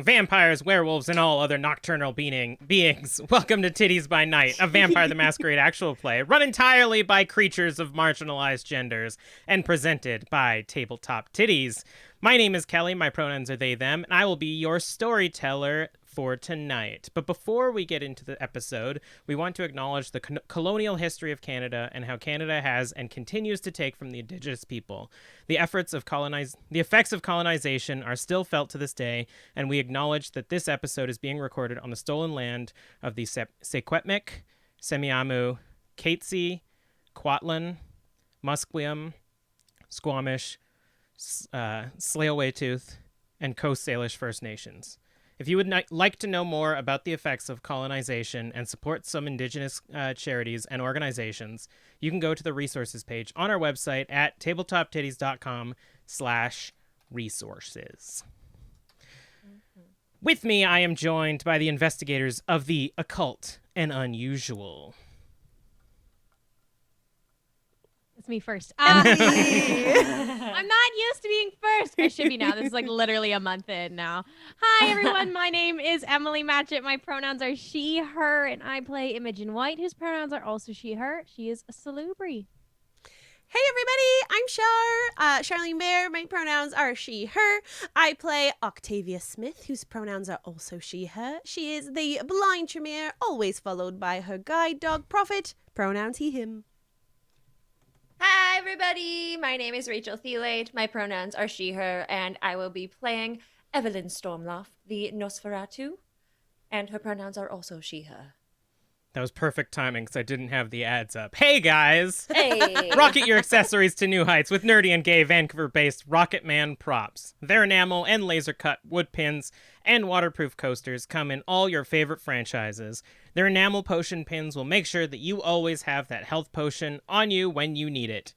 featuring vampires, werewolves, and all other nocturnal beings. Welcome to Tiddies By Night, a Vampire the Masquerade actual play run entirely by creatures of marginalized genders and presented by Tabletop Tiddies. My name is Kelly, my pronouns are they, them, and I will be your storyteller for tonight. But before we get into the episode, we want to acknowledge the colonial history of Canada and how Canada has and continues to take from the Indigenous people. The effects of colonization are still felt to this day, and we acknowledge that this episode is being recorded on the stolen land of the Secwepemc, Semiahmoo, Katzie, Kwantlen, Musqueam, Squamish, Tsleil-Waututh, and Coast Salish First Nations. If you would like to know more about the effects of colonization and support some Indigenous charities and organizations, you can go to the resources page on our website at tabletoptiddies.com/resources. With me, I am joined by the investigators of the occult and unusual. It's me first. I'm not used to being first. I should be now. This is like literally a month in now. Hi, everyone. My name is Emily Matchette. My pronouns are she, her, and I play Imogen White, whose pronouns are also she, her. She is a salubri. Hey everybody, I'm Charlene Bear. My pronouns are she, her. I play Octavia Smith, whose pronouns are also she, her. She is the blind Tremere, always followed by her guide dog Prophet, pronouns he, him. Hi, everybody. My name is Rachel Theilade. My pronouns are she, her, and I will be playing Evelyn Stormloft, the Nosferatu, and her pronouns are also she, her. That was perfect timing because I didn't have the ads up. Hey, guys! Hey! Rocket your accessories to new heights with nerdy and gay Vancouver-based Rocket Man props. Their enamel and laser-cut wood pins and waterproof coasters come in all your favorite franchises. Their enamel potion pins will make sure that you always have that health potion on you when you need it.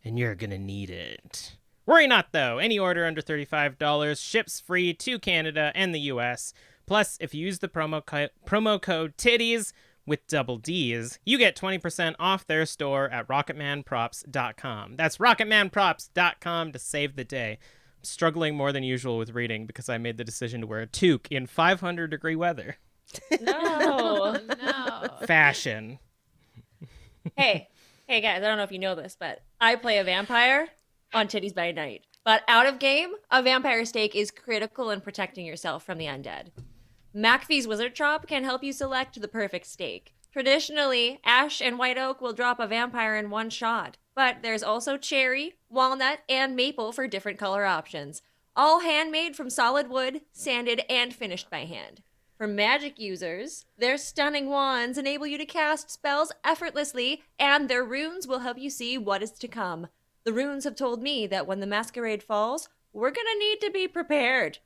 And you're gonna need it. Worry not, though. Any order under $35 ships free to Canada and the US. Plus, if you use the promo code TIDDIES with double D's, you get 20% off their store at rocketmanprops.com. That's rocketmanprops.com to save the day. I'm struggling more than usual with reading because I made the decision to wear a toque in 500-degree weather. No. Fashion. Hey guys, I don't know if you know this, but I play a vampire on Tiddies By Night. But out of game, a vampire stake is critical in protecting yourself from the undead. McAfee's Wizard Shop can help you select the perfect stake. Traditionally, ash and white oak will drop a vampire in one shot, but there's also cherry, walnut, and maple for different color options. All handmade from solid wood, sanded, and finished by hand. For magic users, their stunning wands enable you to cast spells effortlessly, and their runes will help you see what is to come. The runes have told me that when the masquerade falls, we're gonna need to be prepared.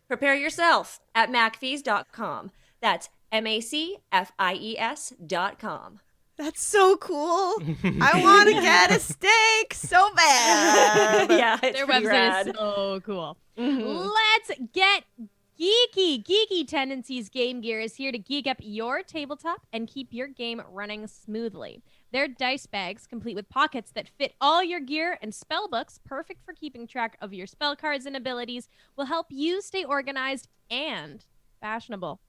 Prepare yourself at macfies.com. That's MACFIES.com. That's so cool. I want to get a steak so bad. Yeah, it's Their pretty website rad. is so cool. Mhm. Let's get geeky. Geeky Tendencies Game Gear is here to geek up your tabletop and keep your game running smoothly. Their dice bags, complete with pockets that fit all your gear, and spell books, perfect for keeping track of your spell cards and abilities, will help you stay organized and fashionable.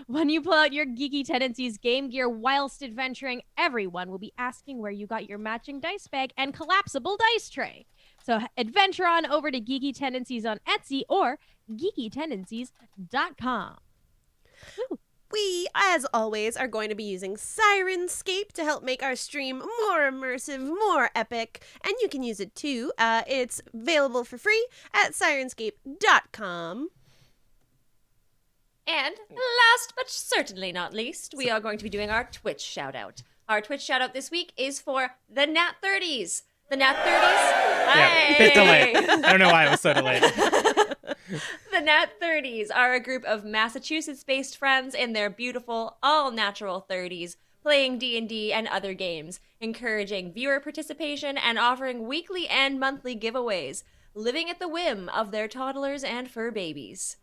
When you pull out your Geeky Tendencies game gear whilst adventuring, everyone will be asking where you got your matching dice bag and collapsible dice tray. So adventure on over to Geeky Tendencies on Etsy or geekytendencies.com. Woo. We, as always, are going to be using Sirenscape to help make our stream more immersive, more epic, and you can use it too. It's available for free at Sirenscape.com. And last but certainly not least, we are going to be doing our Twitch shout-out. Our Twitch shout-out this week is for the Nat 30s. The Nat 30s? Yeah, a bit delayed. I don't know why it was so delayed. The Nat 30s are a group of Massachusetts-based friends in their beautiful, all-natural 30s, playing D&D and other games, encouraging viewer participation and offering weekly and monthly giveaways, living at the whim of their toddlers and fur babies.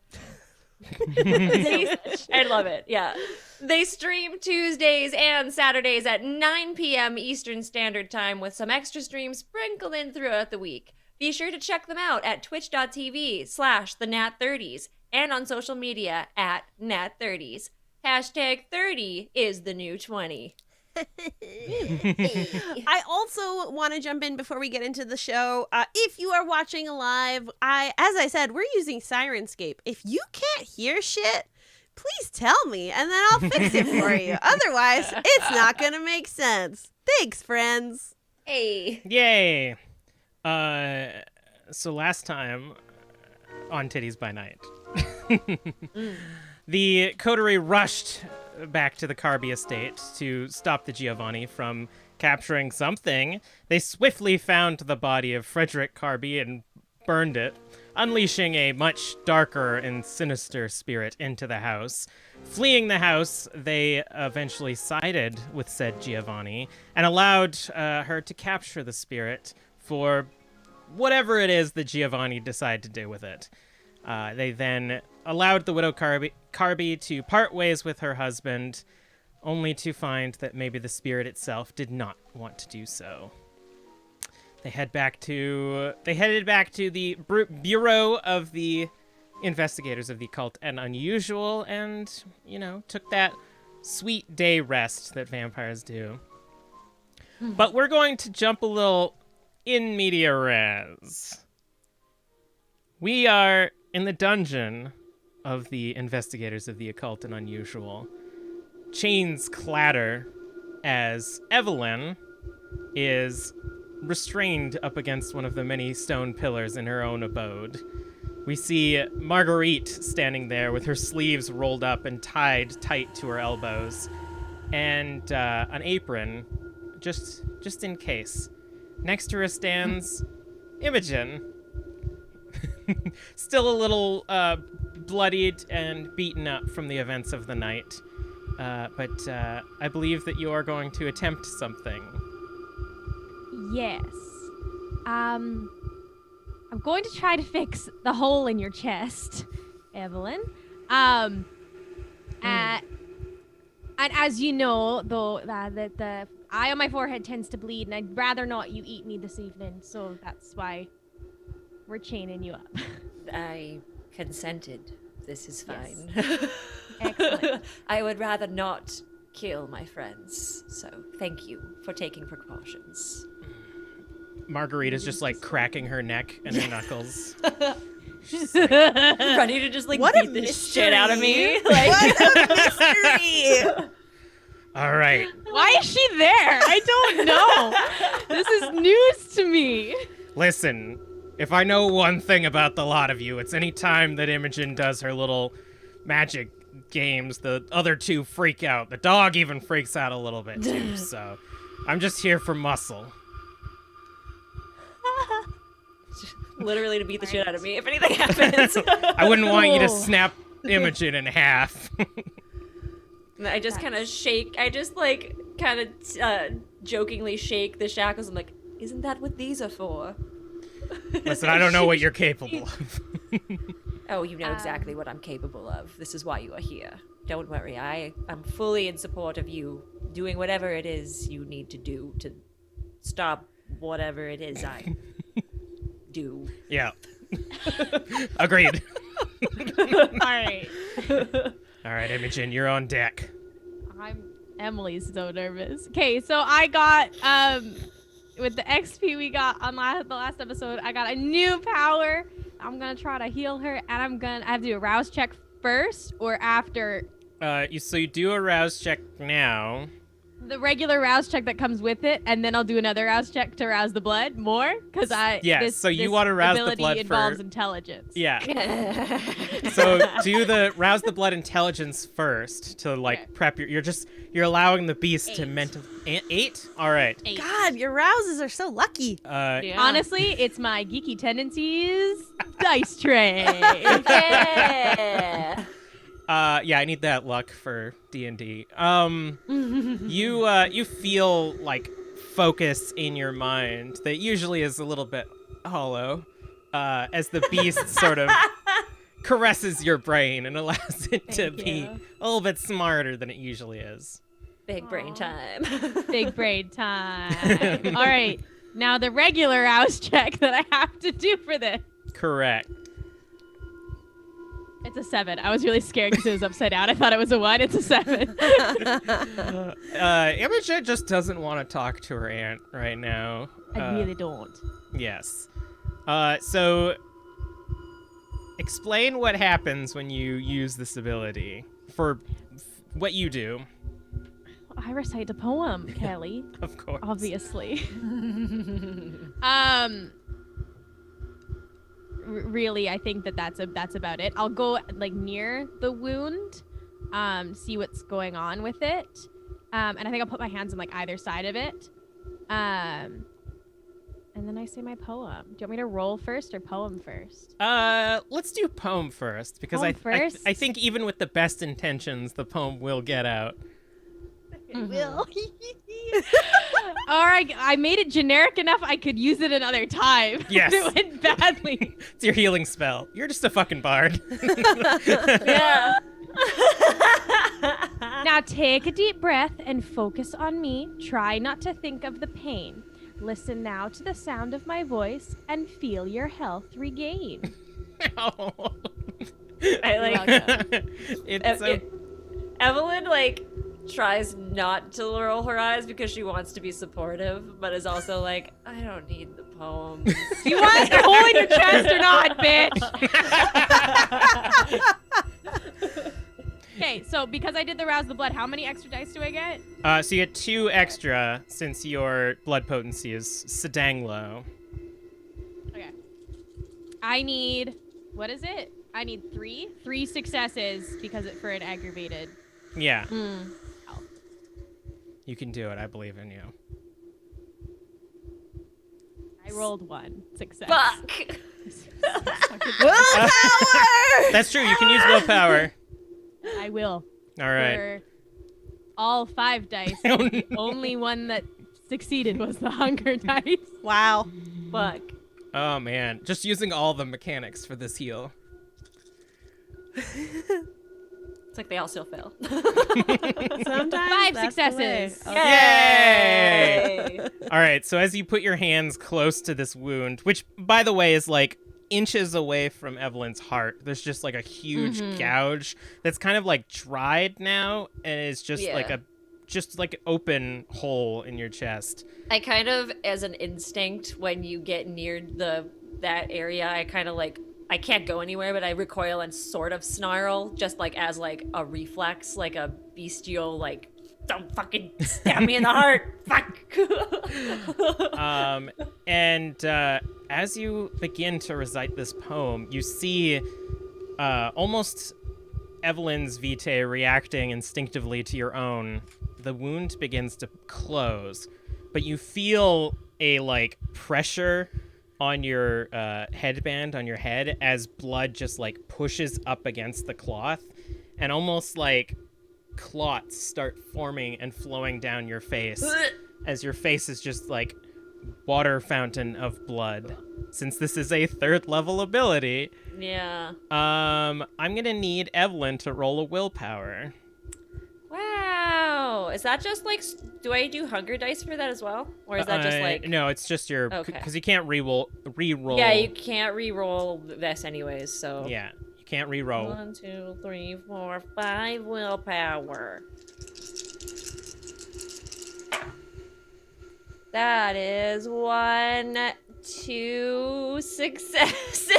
I love it, yeah. They stream Tuesdays and Saturdays at 9 p.m. Eastern Standard Time with some extra streams sprinkled in throughout the week. Be sure to check them out at twitch.tv/thenat30s and on social media at Nat30s. Hashtag 30 is the new 20. I also want to jump in before we get into the show. If you are watching live, as I said, we're using Sirenscape. If you can't hear shit, please tell me, and then I'll fix it for you. Otherwise, it's not going to make sense. Thanks, friends. Hey. Yay! So last time on Tiddies by Night, the coterie rushed back to the Carby estate to stop the Giovanni from capturing something. They swiftly found the body of Frederick Carby and burned it, unleashing a much darker and sinister spirit into the house. Fleeing the house, they eventually sided with said Giovanni and allowed her to capture the spirit for whatever it is that Giovanni decided to do with it. They then allowed the widow Carby to part ways with her husband, only to find that maybe the spirit itself did not want to do so. They headed back to the Bureau of the Investigators of the Occult and Unusual, and, took that sweet day rest that vampires do. But we're going to jump a little in media res. We are in the dungeon of the Investigators of the Occult and Unusual. Chains clatter as Evelyn is restrained up against one of the many stone pillars in her own abode. We see Marguerite standing there with her sleeves rolled up and tied tight to her elbows, and an apron, just in case. Next to her stands Imogen, still a little bloodied and beaten up from the events of the night. But I believe that you are going to attempt something. Yes. I'm going to try to fix the hole in your chest, Evelyn. And as you know, though, that the eye on my forehead tends to bleed, and I'd rather not you eat me this evening, so that's why we're chaining you up. I consented. This is fine. Yes. Excellent. I would rather not kill my friends, so thank you for taking precautions. Marguerite is just like cracking her neck and her knuckles. She's like, ready to just like What a beat the mystery. shit out of me. Like, What a mystery! All right. Why is she there? I don't know. This is news to me. Listen, if I know one thing about the lot of you, it's any time that Imogen does her little magic games, the other two freak out. The dog even freaks out a little bit too, so I'm just here for muscle. literally to beat the shit out of me if anything happens. I wouldn't want you to Cool. snap Imogen in half. And I just kind of shake. I just like kind of jokingly shake the shackles. I'm like, isn't that what these are for? Listen, I don't know what you're capable of. Oh, you know exactly what I'm capable of. This is why you are here. Don't worry. I'm fully in support of you doing whatever it is you need to do to stop whatever it is I do. Yeah. Agreed. All right. All right, Imogen, you're on deck. Emily's so nervous. Okay, so I got with the XP we got on the last episode, I got a new power. I'm gonna try to heal her, and I have to do a rouse check first or after So you do a rouse check now. the regular rouse check that comes with it, and then I'll do another rouse check to rouse the blood more because so you want to rouse the ability blood involves for intelligence. Yeah. So do the rouse the blood intelligence first to like Okay. prep you're allowing the beast to 8. mental 8? All right. 8. God, your rouses are so lucky. Yeah. Honestly, it's my geeky tendencies dice tray. Yeah. Yeah, I need that luck for D&D. You feel like focus in your mind that usually is a little bit hollow, as the beast sort of caresses your brain and allows it to Thank be you. a little bit smarter than it usually is. Big brain time. Big brain time. All right, now the regular rouse check that I have to do for this. Correct. It's a 7. I was really scared because it was upside down. I thought it was a 1. It's a 7. Imogen just doesn't want to talk to her aunt right now. I really don't. Yes. So explain what happens when you use this ability for what you do. I recite a poem, Kelly. Of course. Obviously. Really, I think that's about it. I'll go like near the wound, see what's going on with it, and I think I'll put my hands on like either side of it, and then I say my poem. Do you want me to roll first or poem first? Let's do poem first because Poem first? I think even with the best intentions, the poem will get out. It will. All right, I made it generic enough I could use it another time. Yes. It went badly. It's your healing spell. You're just a fucking bard. Yeah. Now take a deep breath and focus on me. Try not to think of the pain. Listen now to the sound of my voice and feel your health regain. Oh. I like It's so... Evelyn like tries not to roll her eyes because she wants to be supportive, but is also like, I don't need the poem. You want to hold in your chest or not, bitch? Okay, so because I did the rouse the blood, how many extra dice do I get? So you get 2 extra since your blood potency is sedang low. Okay. I need, what is it? I need 3? 3 successes because for an aggravated. Yeah. Health. You can do it. I believe in you. I rolled 1 success. Fuck. That's true. You can use willpower. I will. All right. For all 5 dice. Oh, no. The only one that succeeded was the hunger dice. Wow. Fuck. Oh, man. Just using all the mechanics for this heal. It's like they all still fail. Sometimes 5 that's the way. successes. Yay! All right. So as you put your hands close to this wound, which, by the way, is like inches away from Evelyn's heart, there's just like a huge gouge that's kind of like dried now, and it's just like an open hole in your chest. I kind of, as an instinct, when you get near that area, I kind of like, I can't go anywhere, but I recoil and sort of snarl, just like as like a reflex, like a bestial, like, don't fucking stab me in the heart, fuck. And as you begin to recite this poem, you see almost Evelyn's vitae reacting instinctively to your own. The wound begins to close, but you feel a like pressure on your headband on your head as blood just like pushes up against the cloth, and almost like clots start forming and flowing down your face as your face is just like water fountain of blood. Since this is a 3rd level ability, I'm gonna need Evelyn to roll a willpower. Wow. Is that just like, do I do hunger dice for that as well? Or is that just like... No, it's just your... Okay. Because you can't re-roll. Yeah, you can't re-roll this anyways, so... Yeah, you can't re-roll. 1, 2, 3, 4, 5 willpower. That is 1, 2 successes.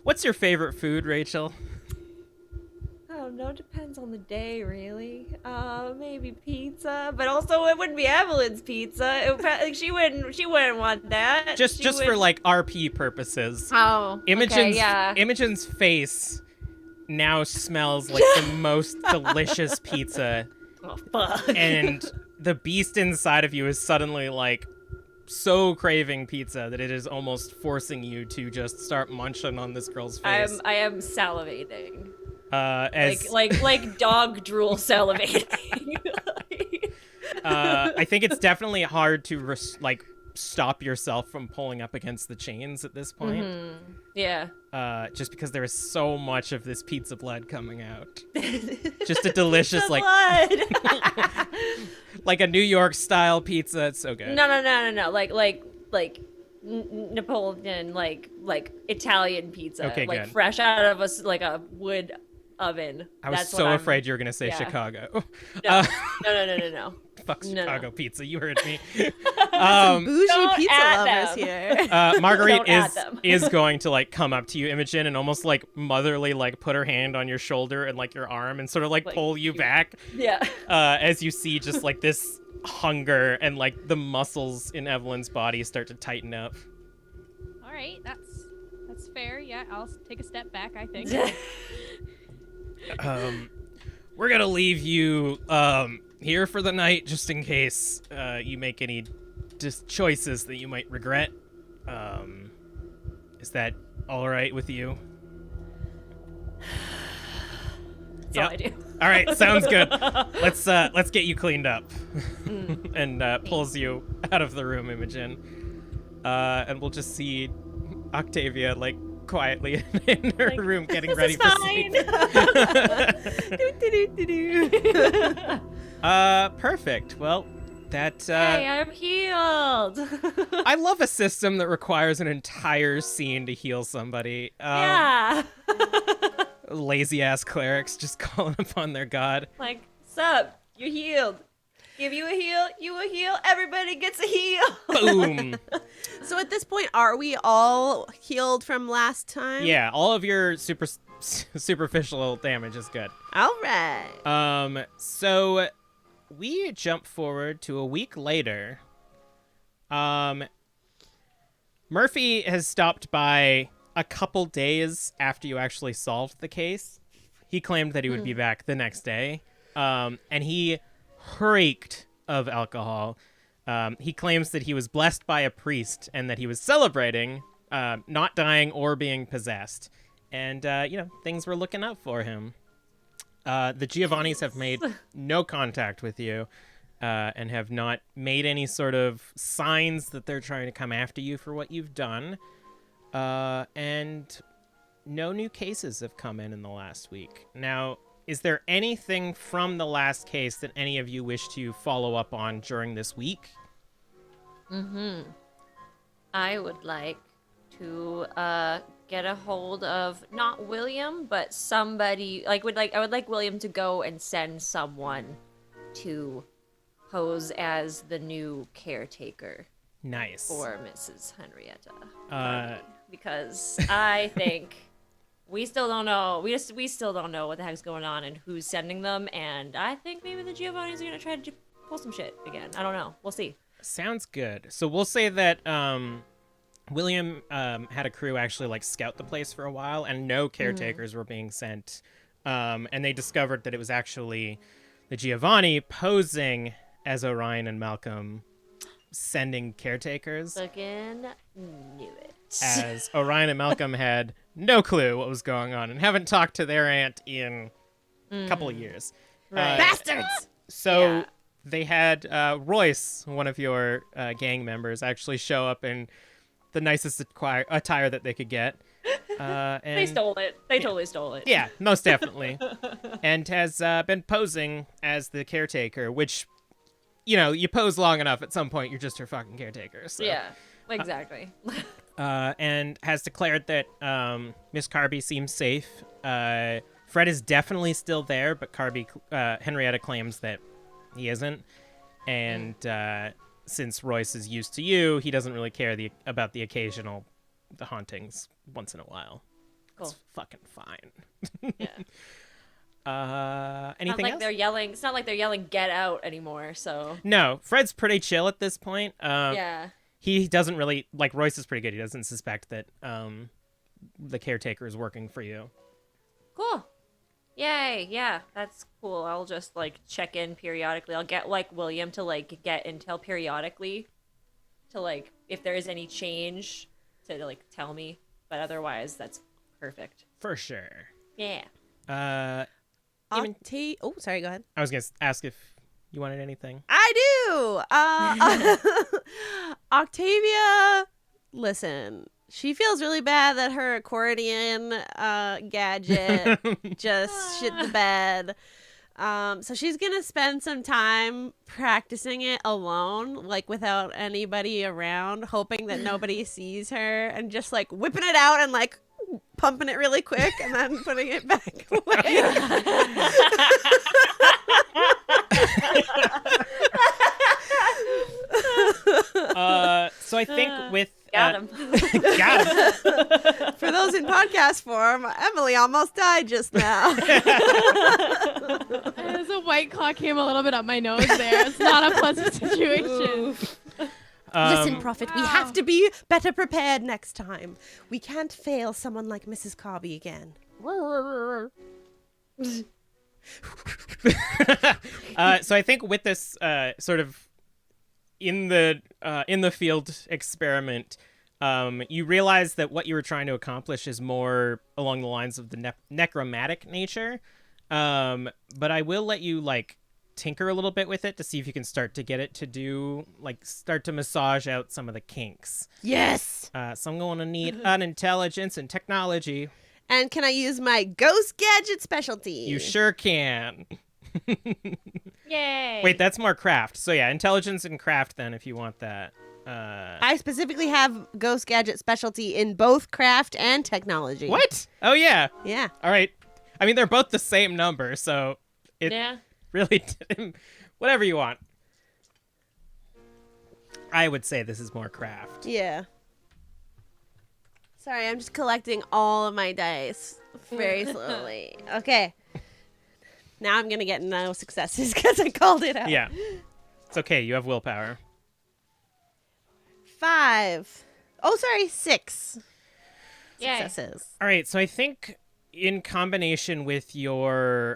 What's your favorite food, Rachel? I don't know. Depends on the day, really. Maybe pizza, but also it wouldn't be Evelyn's pizza. It would, like she wouldn't want that. Just for like RP purposes. Oh, Imogen's face now smells like the most delicious pizza. Oh fuck! And the beast inside of you is suddenly like so craving pizza that it is almost forcing you to just start munching on this girl's face. I am salivating. As like dog drool salivating. I think it's definitely hard to stop yourself from pulling up against the chains at this point. Yeah. Just because there is so much of this pizza blood coming out. Just a delicious, like, blood. like a New York style pizza. It's so good. No. Like Napoleon, like Italian pizza. Okay, like good. fresh out of a wood oven. I was That's so what I'm- afraid you were gonna say yeah. Chicago. No. Fuck No. Chicago pizza. You heard me. Bougie Don't pizza add lovers them. here. Marguerite Don't add them. is going to like come up to you, Imogen, and almost like motherly like put her hand on your shoulder and like your arm and sort of like pull you back Yeah. as you see just like this hunger and like the muscles in Evelyn's body start to tighten up. All right, that's fair. Yeah, I'll take a step back, I think. We're gonna leave you here for the night just in case you make any choices that you might regret. Is that all right with you? That's all I do. All right, sounds good. Let's get you cleaned up. And pulls you out of the room, Imogen. And we'll just see Octavia like quietly in her room getting This ready is for fine. sleep. Perfect. Well, that Hey, I'm healed. I love a system that requires an entire scene to heal somebody. Yeah. Lazy ass clerics just calling upon their god. Like, sup? You're healed. Give you a heal, you a heal, everybody gets a heal. Boom. So at this point, are we all healed from last time? Yeah, all of your superficial damage is good. All right. So we jump forward to a week later. Murphy has stopped by a couple days after you actually solved the case. He claimed that he would be back the next day. And he reeked of alcohol. He claims that he was blessed by a priest and that he was celebrating not dying or being possessed. And, things were looking up for him. The Giovannis have made no contact with you and have not made any sort of signs that they're trying to come after you for what you've done. And no new cases have come in the last week. Now, is there anything from the last case that any of you wish to follow up on during this week? I would like to get a hold of not William, but somebody I would like William to go and send someone to pose as the new caretaker Nice. for Mrs. Henrietta. Because I think we still don't know. We still don't know what the heck's going on and who's sending them. And I think maybe the Giovannis are gonna try to pull some shit again. I don't know. We'll see. Sounds good. So we'll say that William had a crew actually like scout the place for a while, and no caretakers were being sent. And they discovered that it was actually the Giovanni posing as Orion and Malcolm sending caretakers. Fucking knew it. As Orion and Malcolm had no clue what was going on and haven't talked to their aunt in a couple of years. Right. Bastards! So Yeah. they had Royce, one of your gang members, actually show up in the nicest attire that they could get. And They stole it. They totally stole it. yeah, most definitely. And has been posing as the caretaker, which, you pose long enough, at some point you're just her fucking caretaker. So. Yeah, exactly. And has declared that Miss Carby seems safe. Fred is definitely still there, but Henrietta claims that he isn't. And since Royce is used to you, he doesn't really care about the occasional hauntings once in a while. Cool. It's fucking fine. Yeah. Anything else? It's not like they're yelling "Get out" anymore. So No, Fred's pretty chill at this point. yeah. He doesn't really, like, Royce is pretty good. He doesn't suspect that the caretaker is working for you. Cool. Yay. Yeah, that's cool. I'll just check in periodically. I'll get William to get intel periodically to if there is any change to tell me. But otherwise, that's perfect. For sure. Yeah. Oh, sorry, go ahead. I was going to ask if you wanted anything. I do. Octavia, listen, She feels really bad that her accordion gadget just shit the bed. So she's going to spend some time practicing it alone, like without anybody around, hoping that nobody sees her, and just like whipping it out and like pumping it really quick and then putting it back away. So I think with Got him. got him. For those in podcast form, Emily almost died just now. As a white claw came a little bit up my nose there. It's not a pleasant situation. Listen, Prophet, we have to be better prepared next time. We can't fail someone like Mrs. Carby again. So I think with this sort of in the field experiment, you realize that what you were trying to accomplish is more along the lines of the necromantic nature. But I will let you like tinker a little bit with it to see if you can start to get it to do start to massage out some of the kinks. Yes! So I'm going to need unintelligence and technology. And can I use my ghost gadget specialty? You sure can. Yay. Wait, that's more craft. So yeah, intelligence and craft then if you want that. I specifically have ghost gadget specialty in both craft and technology. What? Oh yeah. Yeah. All right. I mean, they're both the same number, so it Yeah. really whatever you want. I would say this is more craft. Yeah. Sorry, I'm just collecting all of my dice very slowly. Okay. Now I'm going to get no successes because I called it out. Yeah. It's okay. You have willpower. 5. Oh, sorry, 6 Yay. successes. All right. So I think in combination with your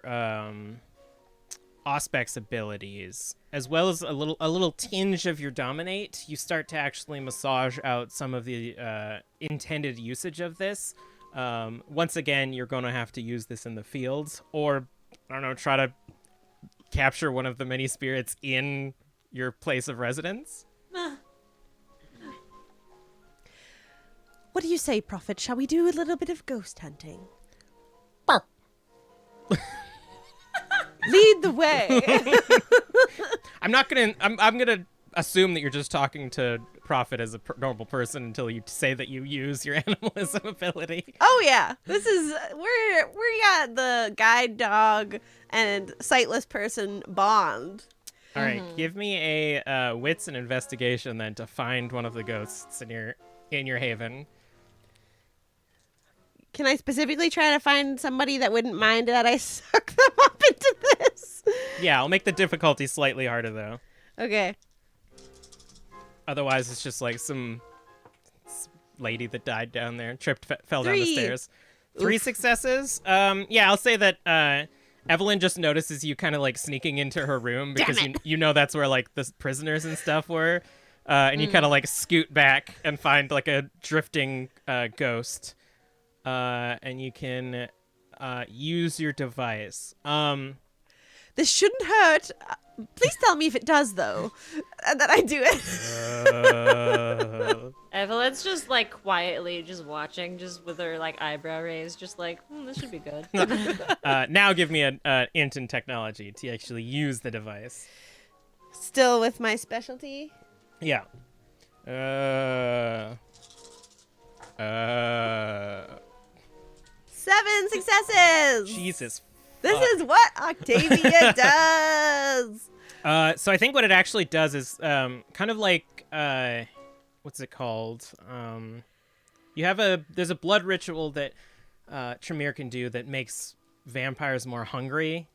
Auspex abilities, as well as a little tinge of your dominate, you start to actually massage out some of the intended usage of this. Once again, you're going to have to use this in the fields, or I don't know, try to capture one of the many spirits in your place of residence. What do you say, Prophet? Shall we do a little bit of ghost hunting? Lead the way. I'm gonna assume that you're just talking to Prophet as a normal person until you say that you use your animalism ability. Oh yeah, this is we got the guide dog and sightless person bond. All right, give me a wits and investigation then to find one of the ghosts in your haven. Can I specifically try to find somebody that wouldn't mind that I suck them up into this? Yeah, I'll make the difficulty slightly harder though. Okay. Otherwise, it's just like some lady that died down there, fell down 3. the stairs. 3 successes. Yeah, I'll say that Evelyn just notices you kind of like sneaking into her room because you know that's where like the prisoners and stuff were, and you kind of like scoot back and find like a drifting ghost, and you can use your device. This shouldn't hurt. Please tell me if it does, though, and that I do it. Evelyn's just like quietly just watching, just with her like eyebrow raised, just like, this should be good. Now give me an int in technology to actually use the device. Still with my specialty? Yeah. 7 successes! Jesus. This is what Octavia does! So I think what it actually does is kind of like what's it called? There's a blood ritual that Tremere can do that makes vampires more hungry.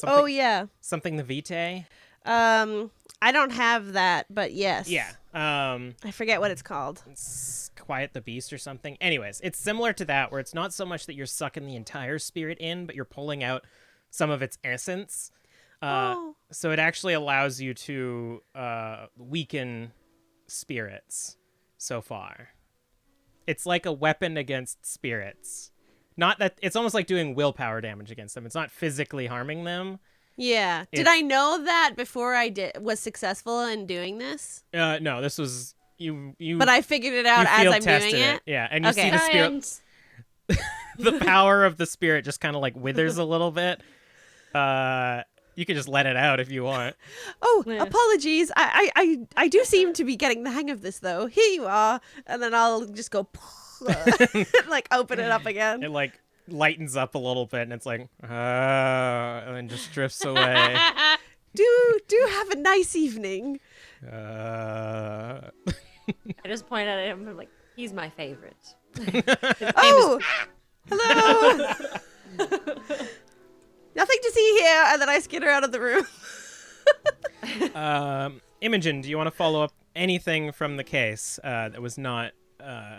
Oh yeah. Something the vitae. I don't have that, but yes. Yeah. I forget what it's called. It's Quiet the Beast or something. Anyways, it's similar to that, where it's not so much that you're sucking the entire spirit in, but you're pulling out some of its essence. So it actually allows you to weaken spirits so far. It's like a weapon against spirits. Not that it's almost like doing willpower damage against them. It's not physically harming them. Yeah. Did I know that before I was successful in doing this? No, this was you. But I figured it out you as field I'm tested doing it. Yeah, and you Okay. see the spirit. Science. The power of the spirit just kind of like withers a little bit. You can just let it out if you want. Oh, Yeah. apologies. I do seem to be getting the hang of this, though. Here you are. And then I'll just go, like, open it up again. It like lightens up a little bit, and it's like, and then just drifts away. Do have a nice evening. Uh... I just point at him. I'm like, he's my favorite. Oh, hello. Nothing to see here. And then I skitter out of the room. Imogen, do you want to follow up anything from the case that was not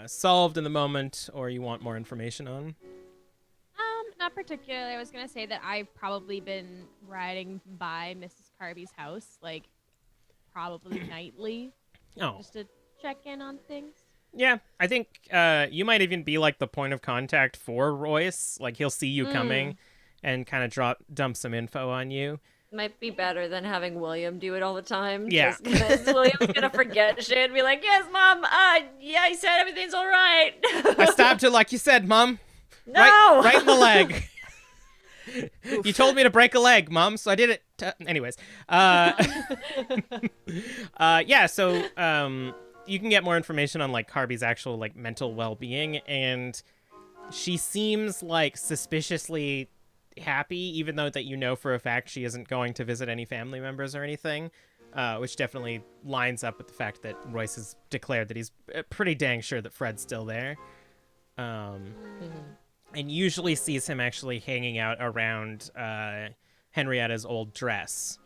solved in the moment, or you want more information on? Not particularly. I was gonna say that I've probably been riding by Mrs. Carby's house, like, probably nightly, Oh, just to check in on things. yeah. I think you might even be like the point of contact for Royce. Like he'll see you coming, and kind of dump some info on you. Might be better than having William do it all the time. Yeah. Just 'cause William's gonna forget shit and be like, "Yes, Mom. Yeah, he said everything's all right." I stabbed her like you said, Mom. No. Right in the leg. You told me to break a leg, Mom, so I did it. Anyways, yeah. So you can get more information on like Carby's actual like mental well-being, and she seems like suspiciously happy, even though that you know for a fact she isn't going to visit any family members or anything. Which definitely lines up with the fact that Royce has declared that he's pretty dang sure that Fred's still there. And usually sees him actually hanging out around Henrietta's old dress.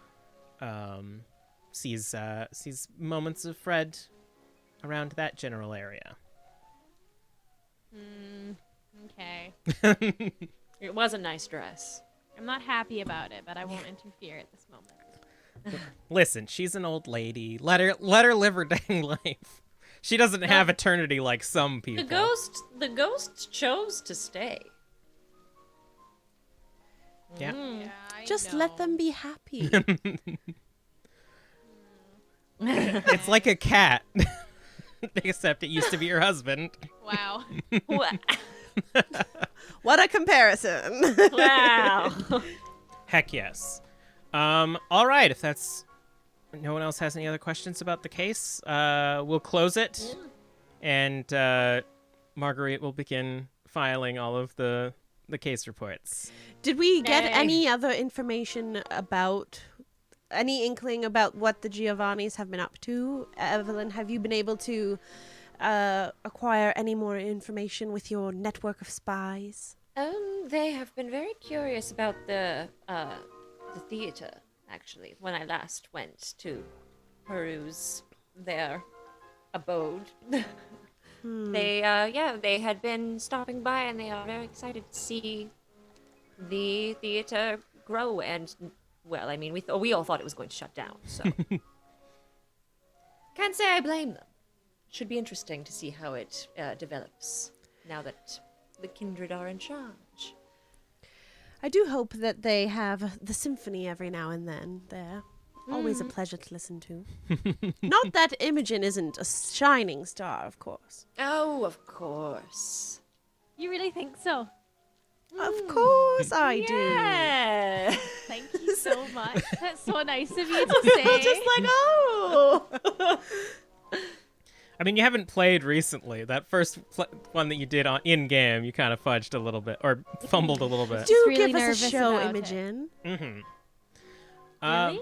Sees moments of Fred around that general area. Okay. It was a nice dress. I'm not happy about it, but I won't interfere at this moment. Listen, she's an old lady. Let her live her dang life. She doesn't have eternity like some people. The ghost chose to stay. Yeah. Yeah, Just let them be happy. It's like a cat. Except it used to be your husband. Wow. What a comparison. Wow. Heck yes. All right, if that's no one else has any other questions about the case, we'll close it, and Marguerite will begin filing all of the case reports. Did we get Yay. any other information about, any inkling about what the Giovannis have been up to? Evelyn, have you been able to acquire any more information with your network of spies? They have been very curious about the theater, actually, when I last went to peruse their abode. They had been stopping by, and they are very excited to see the theater grow. And, well, I mean, we all thought it was going to shut down, so can't say I blame them. Should be interesting to see how it develops now that the kindred are in charge. I do hope that they have the symphony every now and then. They're always a pleasure to listen to. Not that Imogen isn't a shining star, of course. Oh, of course. You really think so? Of course I Yeah. Thank you so much. That's so nice of you to say. do. Just like, oh. I mean, you haven't played recently. That first one that you did in game, you kind of fudged a little bit, or fumbled a little bit. Do really give us a nervous show, about it. Imogen. Mm-hmm. Really?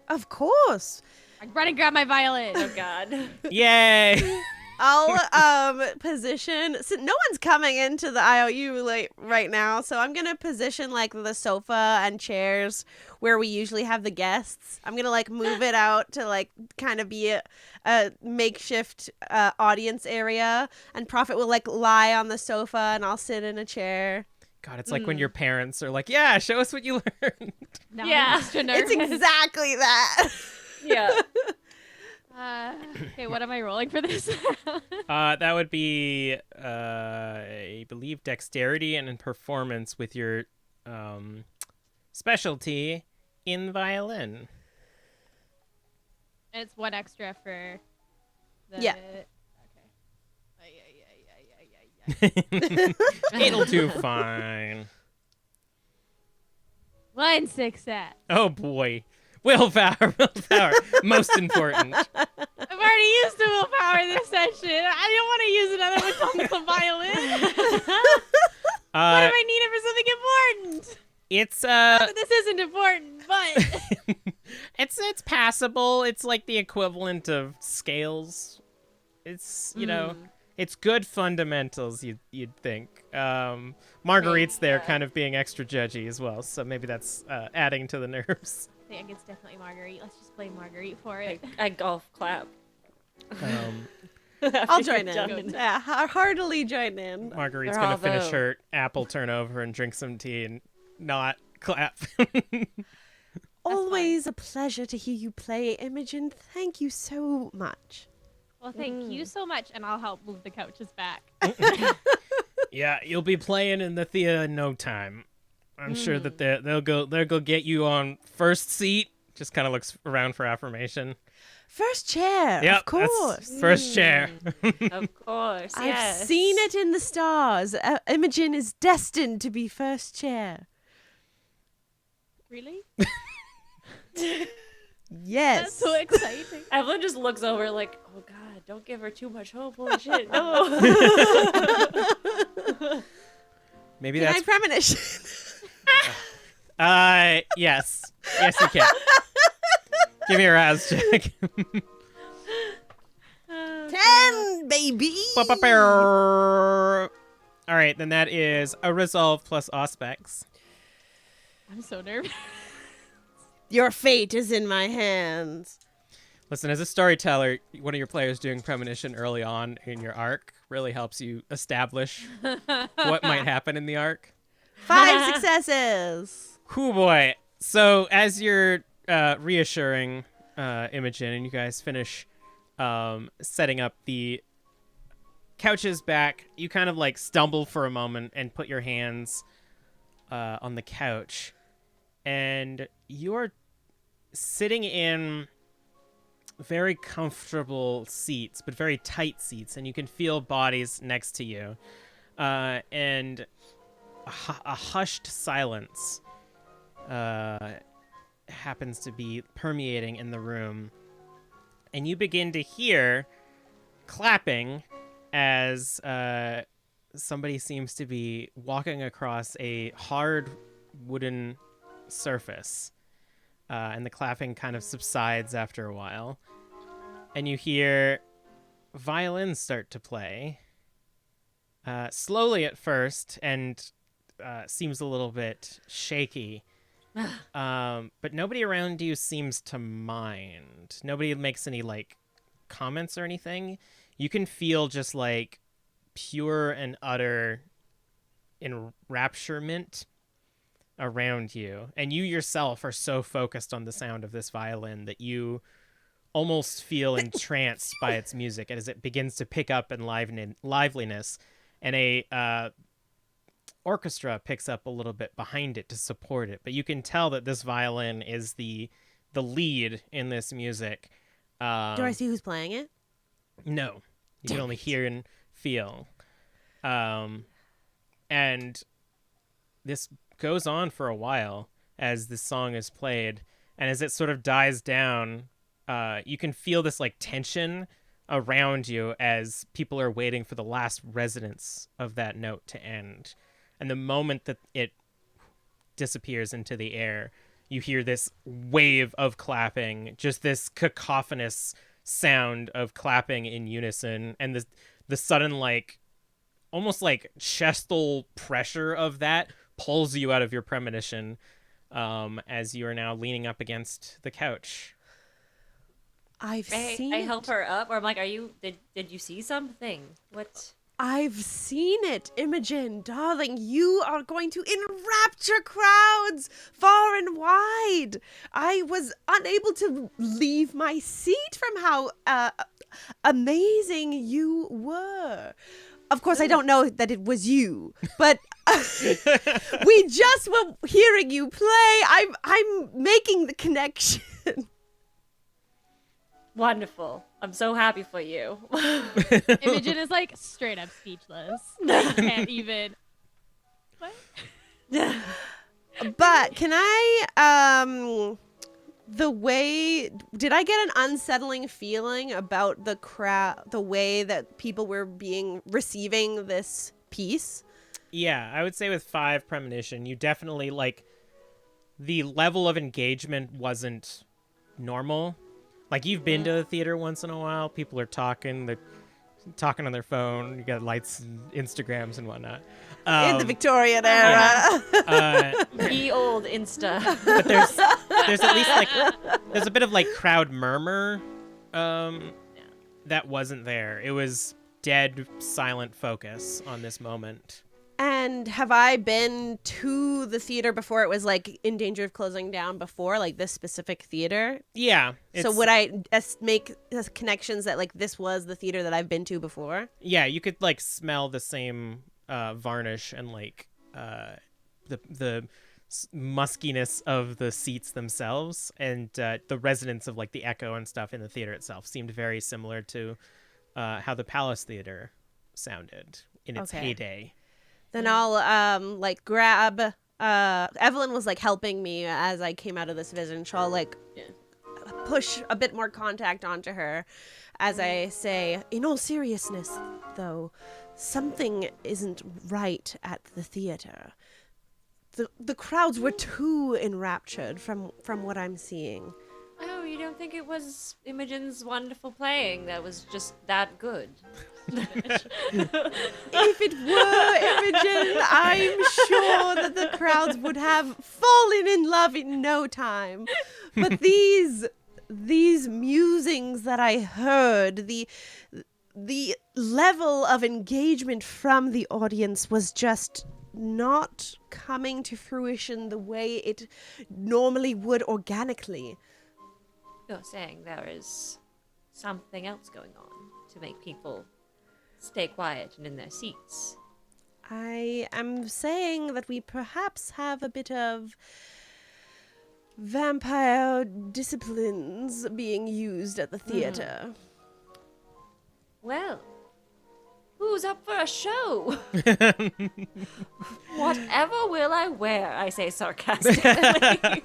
Of course. I run and grab my violin. Oh, God. Yay! I'll position. So no one's coming into the IOU like right now, so I'm gonna position like the sofa and chairs where we usually have the guests. I'm gonna like move it out to like kind of be a makeshift audience area, and Prophet will like lie on the sofa, and I'll sit in a chair. God, it's like when your parents are like, "Yeah, show us what you learned." Now Yeah. I'm extra nervous. It's exactly that. Yeah. Okay, what am I rolling for this? That would be, I believe, dexterity and in performance with your specialty in violin. And it's one extra for Yeah. Okay. It'll do fine. One success. Oh boy. Willpower. Most important. I've already used the willpower this session. I don't want to use another one on the violin. What if I need it for something important? It's Not that this isn't important, but it's passable. It's like the equivalent of scales. It's it's good fundamentals. You'd think. Marguerite's there, kind of being extra judgy as well. So maybe that's adding to the nerves. I think it's definitely Marguerite. Let's just blame Marguerite for it. I golf clap. I'll join in. Yeah, heartily join in. Marguerite's They're gonna all finish vote. her apple turnover and drink some tea and not clap. Always a pleasure to hear you play, Imogen. Thank you so much. Well, thank you so much, and I'll help move the couches back. Yeah, you'll be playing in the theater in no time. I'm sure that they'll go get you on first seat. Just kind of looks around for affirmation. First chair, Yep, of course. that's first chair. Of course, I've yes. seen it in the stars. Imogen is destined to be first chair. Really? Yes. That's so exciting. Evelyn just looks over like, oh god, don't give her too much hope. Holy shit, no. Maybe Can I that's premonition? yes. Yes, you can. Give me your ass check. 10, baby. All right, then that is a resolve plus aspects. I'm so nervous. Your fate is in my hands. Listen, as a storyteller, one of your players doing premonition early on in your arc really helps you establish what might happen in the arc. 5 successes. Whew, boy. So as you're reassuring Imogen and you guys finish setting up the couches back, you kind of like stumble for a moment and put your hands on the couch. And you're sitting in very comfortable seats, but very tight seats, and you can feel bodies next to you. And a hushed silence happens to be permeating in the room. And you begin to hear clapping as somebody seems to be walking across a hard wooden surface. And the clapping kind of subsides after a while. And you hear violins start to play. Slowly at first, and seems a little bit shaky. But nobody around you seems to mind. Nobody makes any, like, comments or anything. You can feel just, like, pure and utter enrapturement around you, and you yourself are so focused on the sound of this violin that you almost feel entranced by its music as it begins to pick up in liveliness, and a orchestra picks up a little bit behind it to support it, but you can tell that this violin is the lead in this music. Do I see who's playing it? No, you can only hear and feel. And this goes on for a while as this song is played, and as it sort of dies down, you can feel this like tension around you as people are waiting for the last resonance of that note to end. And the moment that it disappears into the air, you hear this wave of clapping, just this cacophonous sound of clapping in unison, and the sudden, like, almost like chestal pressure of that pulls you out of your premonition as you are now leaning up against the couch. I've seen I it. help her up, or I'm like, did you see something? What? I've seen it, Imogen, darling. You are going to enrapture crowds far and wide. I was unable to leave my seat from how amazing you were. Of course, I don't know that it was you, but we just were hearing you play. I'm making the connection. Wonderful. I'm so happy for you. Imogen is like straight up speechless. They can't even. What? But can I did I get an unsettling feeling about the crowd, the way that people were receiving this piece? Yeah, I would say with 5 premonition, you definitely, like, the level of engagement wasn't normal. Like, you've been to the theater once in a while, people are talking, they're talking on their phone, you got lights and Instagrams and whatnot. In the Victorian era. The old Insta. But there's at least, like, there's a bit of, like, crowd murmur that wasn't there. It was dead, silent focus on this moment. And have I been to the theater before it was like in danger of closing down before, like this specific theater? Yeah. So would I make connections that like this was the theater that I've been to before? Yeah, you could like smell the same varnish and like the muskiness of the seats themselves, and the resonance of like the echo and stuff in the theater itself seemed very similar to how the Palace Theater sounded in its heyday. Then I'll like grab Evelyn was like helping me as I came out of this vision. So I'll like push a bit more contact onto her as I say, in all seriousness though, something isn't right at the theater. The crowds were too enraptured from what I'm seeing. Oh, you don't think it was Imogen's wonderful playing that was just that good? If it were Imogen, I'm sure that the crowds would have fallen in love in no time. But these musings that I heard, the level of engagement from the audience was just not coming to fruition the way it normally would organically. You're saying there is something else going on to make people stay quiet and in their seats. I am saying that we perhaps have a bit of vampire disciplines being used at the theater. Well, who's up for a show? Whatever will I wear, I say sarcastically.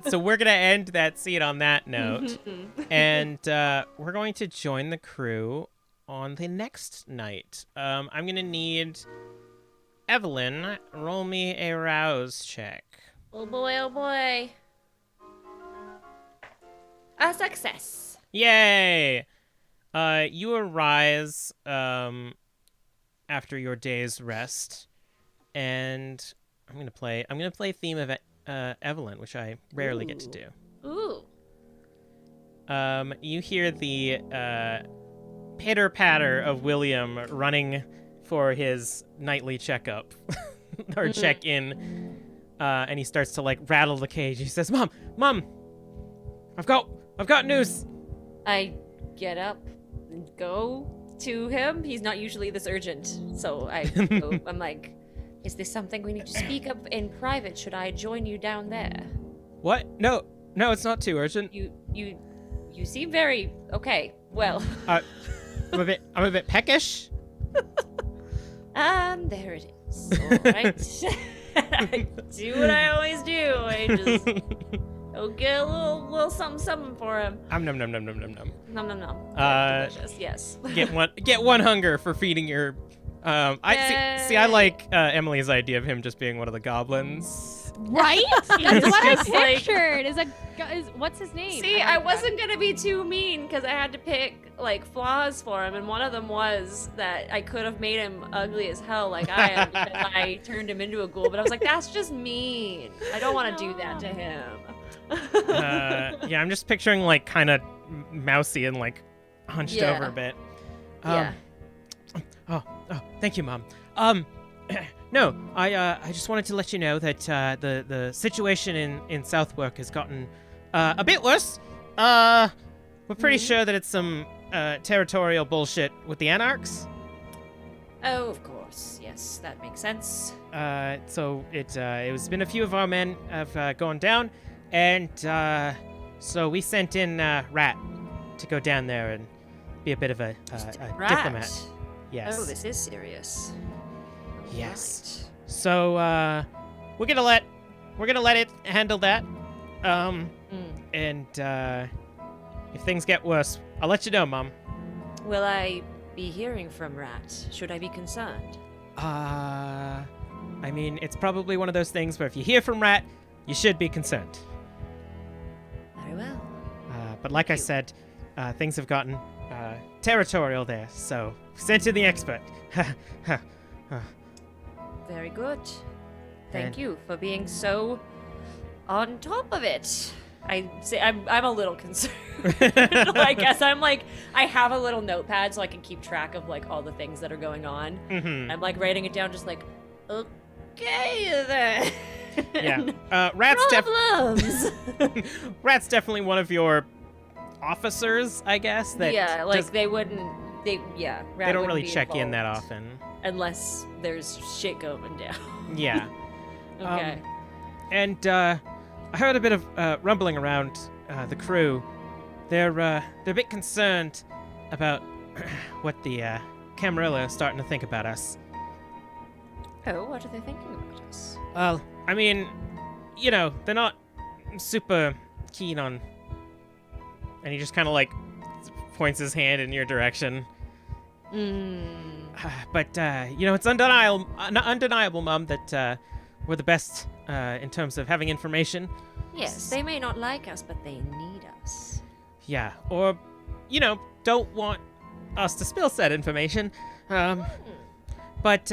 So we're going to end that scene on that note. And we're going to join the crew on the next night. I'm going to need Evelyn, roll me a rouse check. Oh boy. A success. Yay! You arise after your day's rest, and I'm gonna play theme of Evelyn, which I rarely get to do. Ooh. You hear the pitter patter of William running for his nightly checkup or check in, and he starts to like rattle the cage. He says, "Mom, I've got news." I get up and go to him. He's not usually this urgent, so I'm like, is this something we need to speak of in private? Should I join you down there? What? No, it's not too urgent. You seem very okay. Well, I'm a bit peckish. There it is. All right. I do what I always do. I just get a little something for him. Nom. Delicious. Yes. Get one hunger for feeding your. I like Emily's idea of him just being one of the goblins. Right? That's what I just like- pictured. What's his name? See, I wasn't gonna be too mean because I had to pick like flaws for him, and one of them was that I could have made him ugly as hell, like I am, because I turned him into a ghoul. But I was like, that's just mean. I don't want to do that to him. Yeah, I'm just picturing like kind of mousy and like hunched over a bit. Yeah. Oh, thank you, Mom. No, I just wanted to let you know that the situation in Southwark has gotten a bit worse. We're pretty sure that it's some territorial bullshit with the Anarchs. Oh, of course. Yes, that makes sense. So it's been a few of our men have gone down, and so we sent in Rat to go down there and be a bit of a Right. diplomat. Yes. Oh, this is serious. Yes. So we're gonna let it handle that. And if things get worse, I'll let you know, Mom. Will I be hearing from Rat? Should I be concerned? I mean, it's probably one of those things where if you hear from Rat, you should be concerned. Very well. But like I you. said, things have gotten territorial there, so sent in the expert. Very good. And- Thank you for being so on top of it. I'm a little concerned. I guess I have a little notepad so I can keep track of like all the things that are going on. Mhm. I'm like writing it down, just like, okay then. Yeah. Rat's Problems. Rat's definitely one of your officers, I guess. That Yeah, like does- they wouldn't. Rat they don't wouldn't really be check in that involved often. unless there's shit going down. Yeah. Okay. And I heard a bit of rumbling around the crew. They're a bit concerned about what the Camarilla are starting to think about us. Oh, what are they thinking about us? Well, I mean, you know, they're not super keen on. And he just kind of like points his hand in your direction. But you know, it's undeniable, Mum, that we're the best in terms of having information. Yes, they may not like us, but they need us. Yeah, or, you know, don't want us to spill said information. But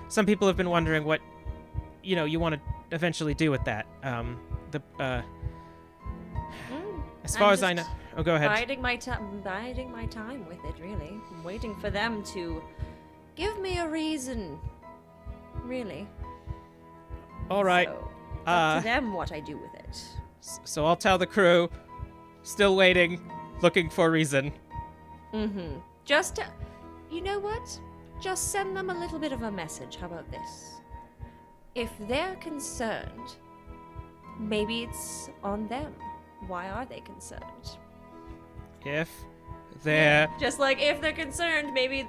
some people have been wondering what, you know, you want to eventually do with that. As far as I know. Oh, go ahead. Biding my time with it, really. I'm waiting for them to give me a reason. Really. All right. So, it's up to them what I do with it. So I'll tell the crew. Still waiting, looking for a reason. Mm-hmm. You know what? Just send them a little bit of a message. How about this? If they're concerned, maybe it's on them. Why are they concerned? If they're Just like if they're concerned, maybe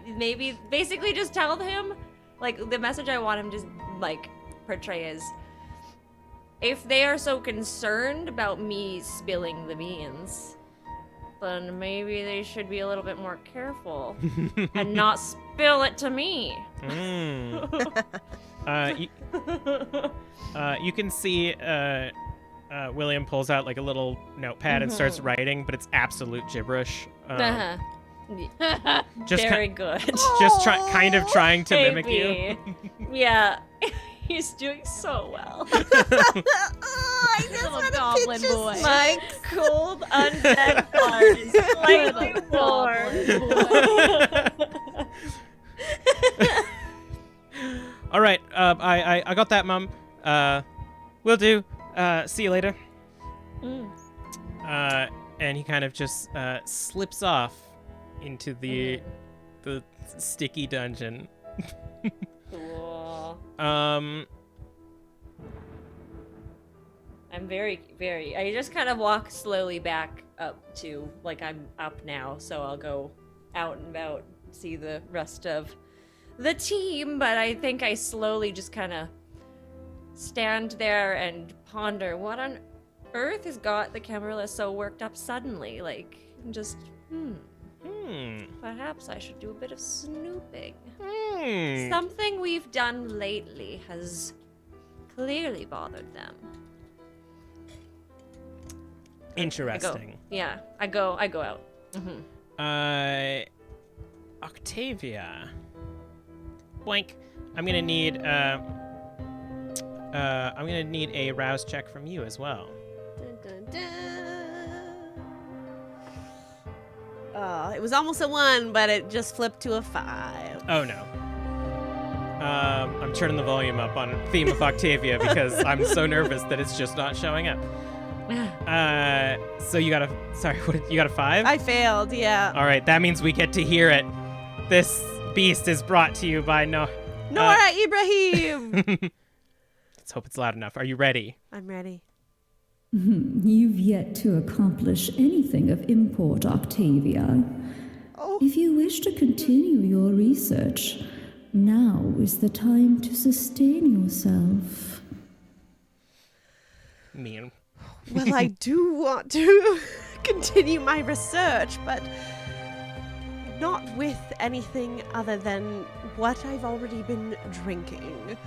basically just tell him, like the message I want him to like portray is, if they are so concerned about me spilling the beans, then maybe they should be a little bit more careful and not spill it to me. You can see William pulls out like a little notepad and starts writing, but it's absolute gibberish. Just Very good. Just kind of trying to mimic you. Maybe. Yeah. He's doing so well. I just Little want to goblin picture boy. My cold undead heart is slightly warm. All right, I got that, Mum. Will do. See you later. And he kind of just slips off into the sticky dungeon. Cool. Um. I'm very, I just kind of walk slowly back up to, like, I'm up now, so I'll go out and about, see the rest of the team, but I think I slowly just kind of stand there and ponder what on earth has got the Camarilla so worked up suddenly, like, just, perhaps I should do a bit of snooping. Something we've done lately has clearly bothered them. Interesting. I go out. Octavia. Blank. I'm gonna need a rouse check from you as well. Dun, dun, dun. It was almost a 1, but it just flipped to a 5. Oh no. I'm turning the volume up on theme of Octavia because I'm so nervous that it's just not showing up. So you got a 5? I failed, yeah. All right, that means we get to hear it. This beast is brought to you by Nora Ibrahim! Let's hope it's loud enough. Are you ready? I'm ready. You've yet to accomplish anything of import, Octavia. Oh. If you wish to continue your research, now is the time to sustain yourself. Mean. Well, I do want to continue my research, but not with anything other than what I've already been drinking.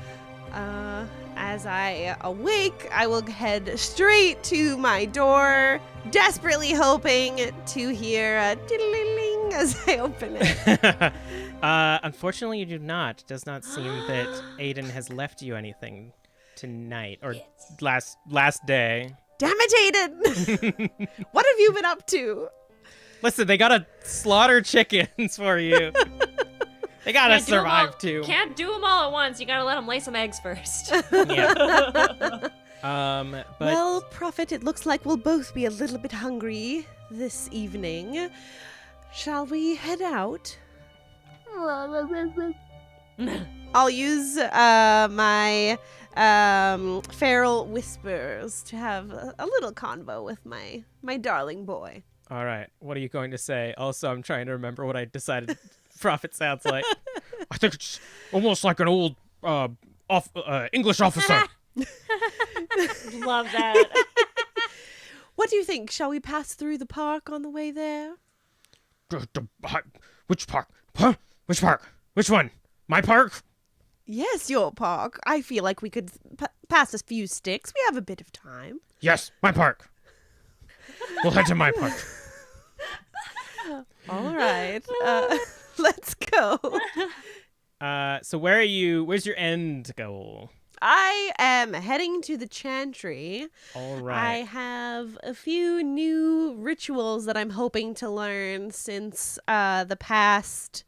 As I awake, I will head straight to my door, desperately hoping to hear a diddling as I open it. Unfortunately, you do not. It does not seem that Aiden has left you anything tonight or last day. Damn it, Aiden! What have you been up to? Listen, they gotta slaughter chickens for you. They gotta survive too. Can't do them all at once. You gotta let them lay some eggs first. Yeah. But Well, Prophet, it looks like we'll both be a little bit hungry this evening. Shall we head out? I'll use my feral whispers to have a little convo with my darling boy. all right, what are you going to say? Also, I'm trying to remember what I decided Prophet sounds like. I think it's almost like an old English officer. Love that. What do you think? Shall we pass through the park on the way there? Which park? Huh? Which park? Which one? My park? Yes, your park. I feel like we could pass a few sticks. We have a bit of time. Yes, my park. We'll head to my park. All right. Let's go. So where are you? Where's your end goal? I am heading to the Chantry. All I right. have a few new rituals that I'm hoping to learn since the past.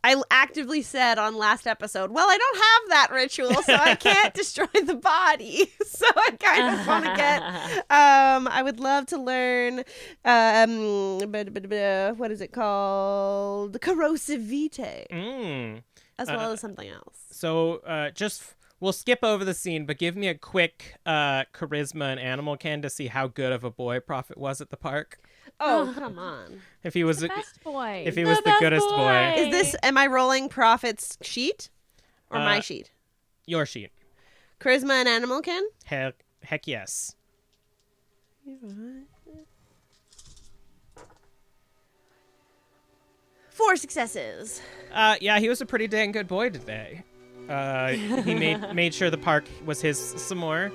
I actively said on last episode, well, I don't have that ritual, so I can't destroy the body. So I kind of want to get. I would love to learn. What is it called? Corrosive vitae, as well as something else. So we'll skip over the scene, but give me a quick charisma and animal ken to see how good of a boy Prophet was at the park. Oh, come on. If he was The best boy. if he was the goodest boy. Is this, am I rolling Prophet's sheet? Or my sheet? Your sheet. Charisma and animal kin? Heck yes. 4 successes. Yeah, he was a pretty dang good boy today. He made sure the park was his some more.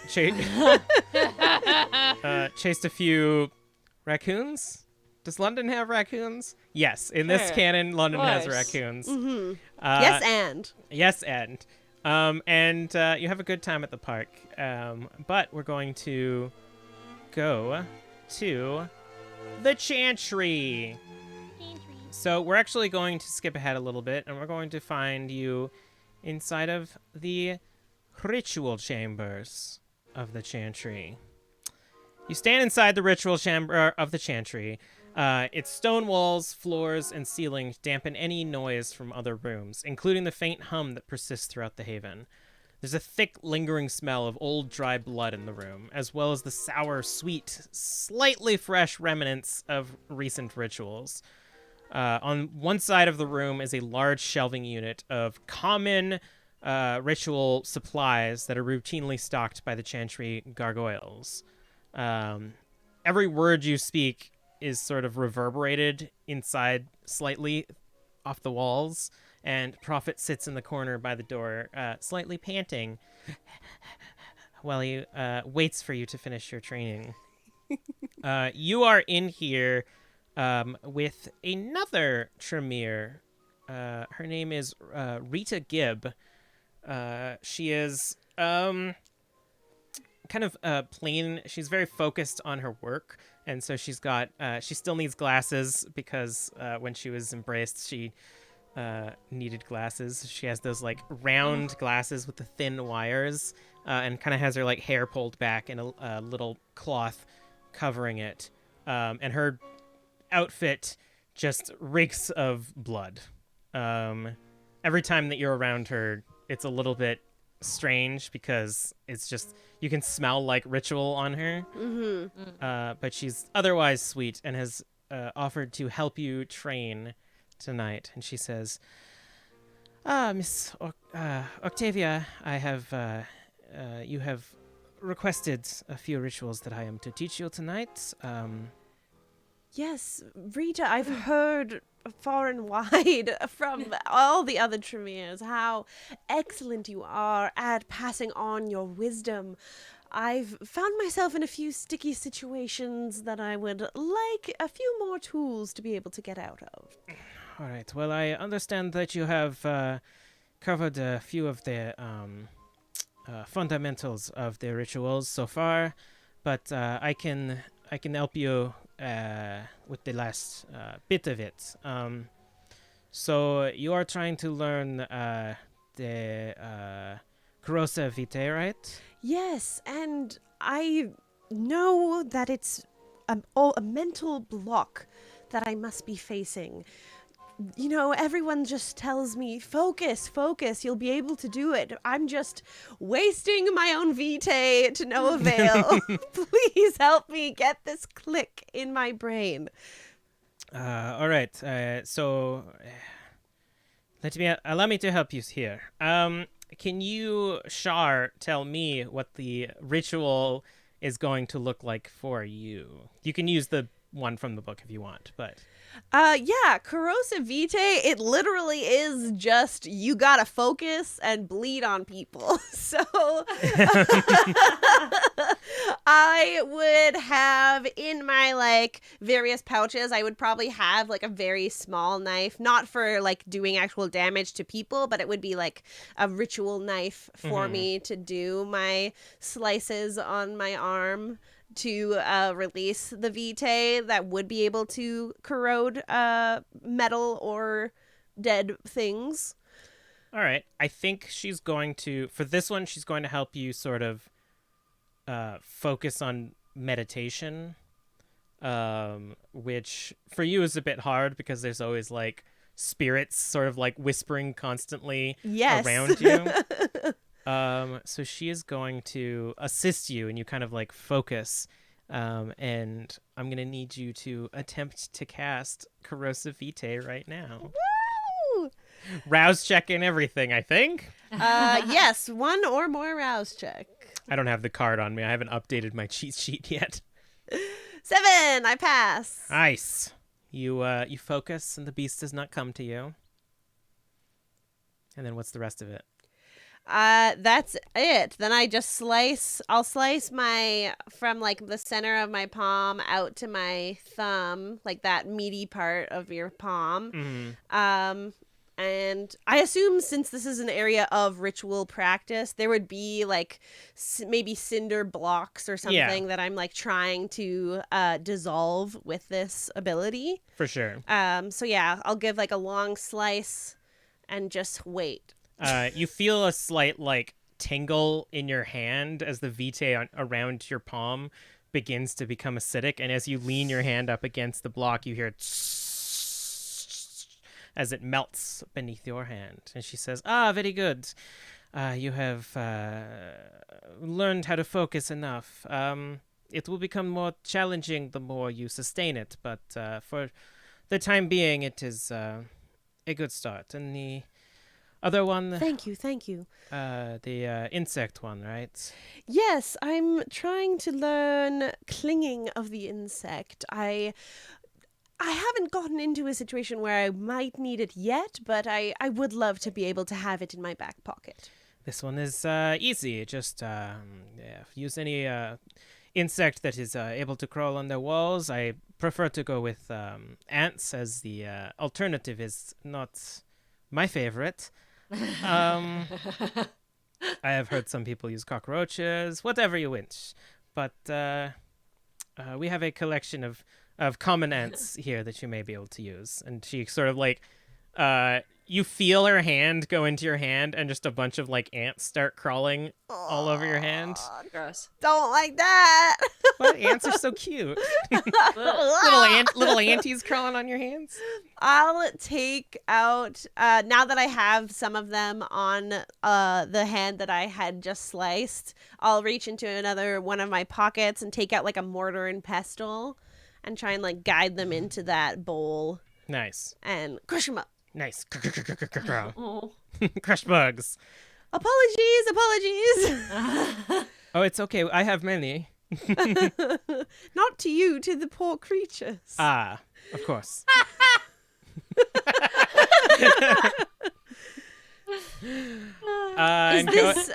Chased a few raccoons. Does London have raccoons? Yes, in this Sure. canon, London has Course. raccoons. Mm-hmm. Yes, And. and you have a good time at the park. But we're going to go to the Chantry. So we're actually going to skip ahead a little bit, and we're going to find you inside of the ritual chambers of the Chantry. You stand inside the ritual chamber of the Chantry. Its stone walls, floors, and ceiling dampen any noise from other rooms, including the faint hum that persists throughout the haven. There's a thick, lingering smell of old, dry blood in the room, as well as the sour, sweet, slightly fresh remnants of recent rituals. On one side of the room is a large shelving unit of common ritual supplies that are routinely stocked by the Chantry gargoyles. Every word you speak is sort of reverberated inside slightly off the walls, and Prophet sits in the corner by the door, slightly panting, while he waits for you to finish your training. You are in here with another Tremere. Her name is Rita Gibb. She is kind of plain. She's very focused on her work, and so she's got she still needs glasses because when she was embraced, she needed glasses. She has those like round glasses with the thin wires, and kind of has her like hair pulled back and a little cloth covering it, and her outfit just reeks of blood. Every time that you're around her, it's a little bit strange because it's just you can smell like ritual on her. But she's otherwise sweet and has offered to help you train tonight. And she says, Miss Octavia, I have you have requested a few rituals that I am to teach you tonight. Yes, Rita, I've heard far and wide from all the other Tremors how excellent you are at passing on your wisdom. I've found myself in a few sticky situations that I would like a few more tools to be able to get out of. All right. Well, I understand that you have covered a few of the fundamentals of the rituals so far, but I can help you with the last bit of it. So you are trying to learn the Corrosa Vitae, right? Yes, and I know that it's a mental block that I must be facing. You know, everyone just tells me, focus, you'll be able to do it. I'm just wasting my own vitae to no avail. Please help me get this click in my brain. All right. So allow me to help you here. Can you, Shar, tell me what the ritual is going to look like for you? You can use the one from the book if you want, but... Yeah, Corrosive Vitae, it literally is just you gotta focus and bleed on people. So I would have in my various pouches, I would probably have a very small knife, not for doing actual damage to people, but it would be a ritual knife for me to do my slices on my arm to release the vitae that would be able to corrode metal or dead things. All right. I think she's going to, for this one, she's going to help you sort of focus on meditation, which for you is a bit hard because there's always spirits sort of whispering constantly around you. So she is going to assist you and you kind of focus. And I'm going to need you to attempt to cast Corrosive Vitae right now. Woo! Rouse check and everything, I think. Yes, one or more rouse check. I don't have the card on me. I haven't updated my cheat sheet yet. 7, I pass. Nice. You focus and the beast does not come to you. And then what's the rest of it? That's it. Then I just I'll slice from the center of my palm out to my thumb, that meaty part of your palm. And I assume since this is an area of ritual practice, there would be maybe cinder blocks or something that I'm trying to dissolve with this ability. For sure. So yeah, I'll give a long slice and just wait. You feel a slight tingle in your hand as the vitae around your palm begins to become acidic, and as you lean your hand up against the block, you hear as it melts beneath your hand. And she says, very good. You have learned how to focus enough. It will become more challenging the more you sustain it, but for the time being, it is a good start. And the other one... Thank you. The insect one, right? Yes, I'm trying to learn clinging of the insect. I haven't gotten into a situation where I might need it yet, but I would love to be able to have it in my back pocket. This one is easy. Just use any insect that is able to crawl on the walls. I prefer to go with ants, as the alternative is not my favorite. I have heard some people use cockroaches, whatever you wish. But we have a collection of common ants here that you may be able to use. And she sort of you feel her hand go into your hand and just a bunch of ants start crawling all over your hand. Gross. Don't like that. What? Ants are so cute. little aunties crawling on your hands. I'll take out, now that I have some of them on the hand that I had just sliced, I'll reach into another one of my pockets and take out like a mortar and pestle and try and like guide them into that bowl Nice. and crush them up. Nice. Oh. Crush bugs. Apologies. Oh, it's okay. I have many. Not to you, to the poor creatures. Ah, of course. Is this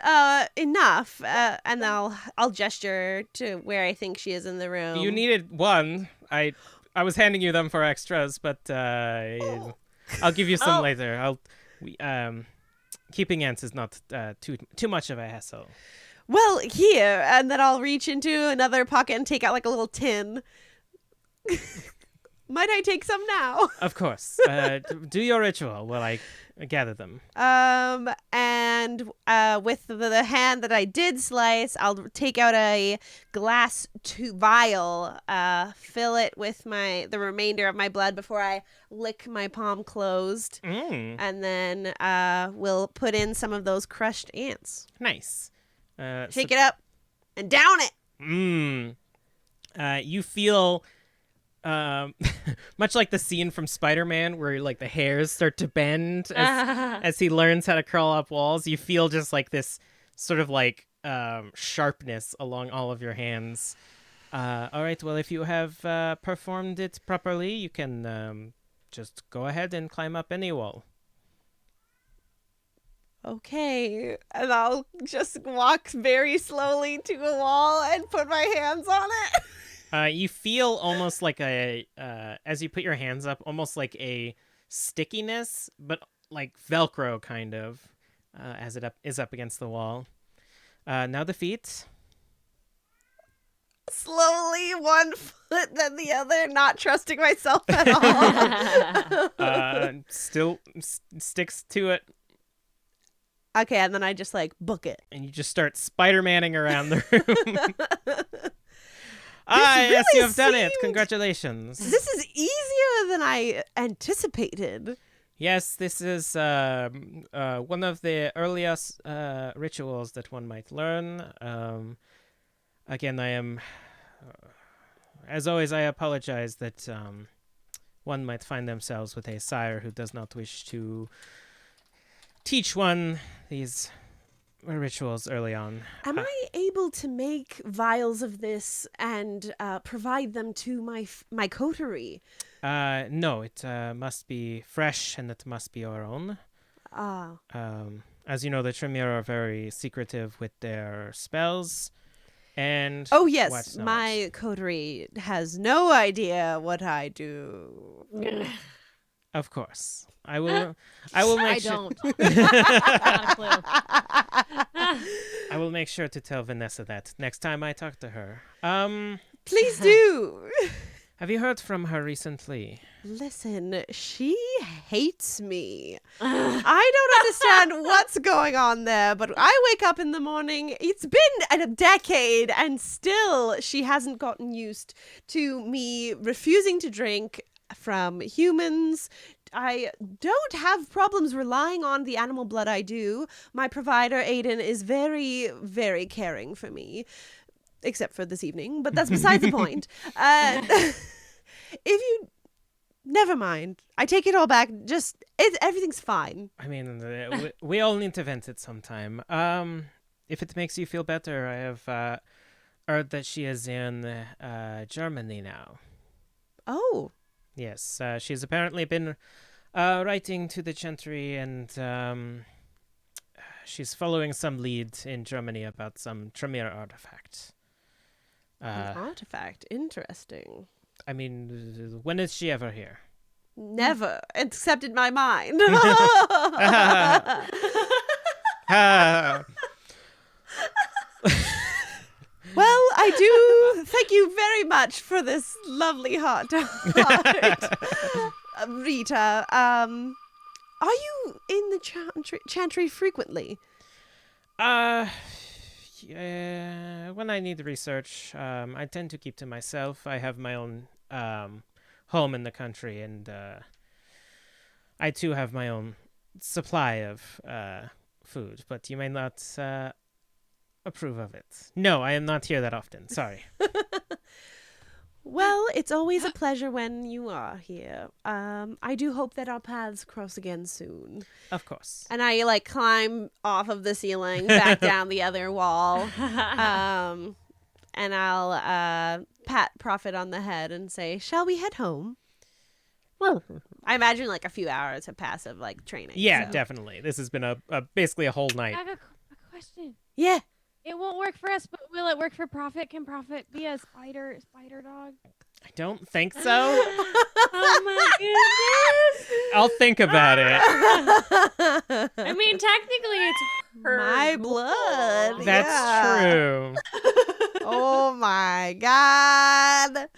enough? And I'll gesture to where I think she is in the room. You needed one. I was handing you them for extras, but I'll give you some later. Keeping ants is not too much of a hassle. Well, here, and then I'll reach into another pocket and take out like a little tin. Might I take some now? Of course. Do your ritual while I gather them. And with the hand that I did slice, I'll take out a glass vial, fill it with the remainder of my blood before I lick my palm closed, and then we'll put in some of those crushed ants. Nice. Shake it up and down it. You feel much like the scene from Spider-Man where like the hairs start to bend as he learns how to crawl up walls. You feel just like this sort of like sharpness along all of your hands. All right, well, if you have performed it properly, you can just go ahead and climb up any wall. Okay, and I'll just walk very slowly to a wall and put my hands on it. You feel almost like as you put your hands up, almost like a stickiness, but like Velcro kind of, as it is up against the wall. Now the feet. Slowly, one foot then the other, not trusting myself at all. Still sticks to it. Okay, and then I just like book it. And you just start Spider-Manning around the room. Really yes, you have done it. Congratulations. This is easier than I anticipated. Yes, this is one of the earliest rituals that one might learn. Again, I am, as always, I apologize that one might find themselves with a sire who does not wish to teach one these rituals early on. Am I able to make vials of this and provide them to my coterie? No, it must be fresh and it must be our own. As you know, the Tremere are very secretive with their spells. And oh yes, my coterie has no idea what I do. Of course. I will make sure. Not a clue. I will make sure to tell Vanessa that next time I talk to her. Please do. Have you heard from her recently? Listen, she hates me. I don't understand what's going on there, but I wake up in the morning, it's been a decade, and still she hasn't gotten used to me refusing to drink from humans. I don't have problems relying on the animal blood I do. My provider, Aiden, is very, very caring for me. Except for this evening, but that's besides the point. Never mind. I take it all back. Everything's fine. I mean, we all need to vent it sometime. If it makes you feel better, I have heard that she is in Germany now. Oh. Yes, she's apparently been writing to the Chantry, and she's following some lead in Germany about some Tremere artifact. An artifact? Interesting. I mean, when is she ever here? Never, except in my mind. Well, I do thank you very much for this lovely heart. Rita, are you in the Chantry frequently? when I need research, I tend to keep to myself. I have my own home in the country, and I too have my own supply of food, but you may not approve of it. No, I am not here that often. Sorry. Well, it's always a pleasure when you are here. I do hope that our paths cross again soon. Of course. And I like climb off of the ceiling back down the other wall. And I'll pat Prophet on the head and say, "Shall we head home?" Well, I imagine like a few hours have passed of like training. yeah, so. definitely. This has been a basically a whole night. I have a question. Yeah. It won't work for us, but will it work for Prophet? Can Prophet be a spider dog? I don't think so. Oh my goodness. I'll think about it. I mean, technically, it's her. My blood. That's yeah. true. Oh my god.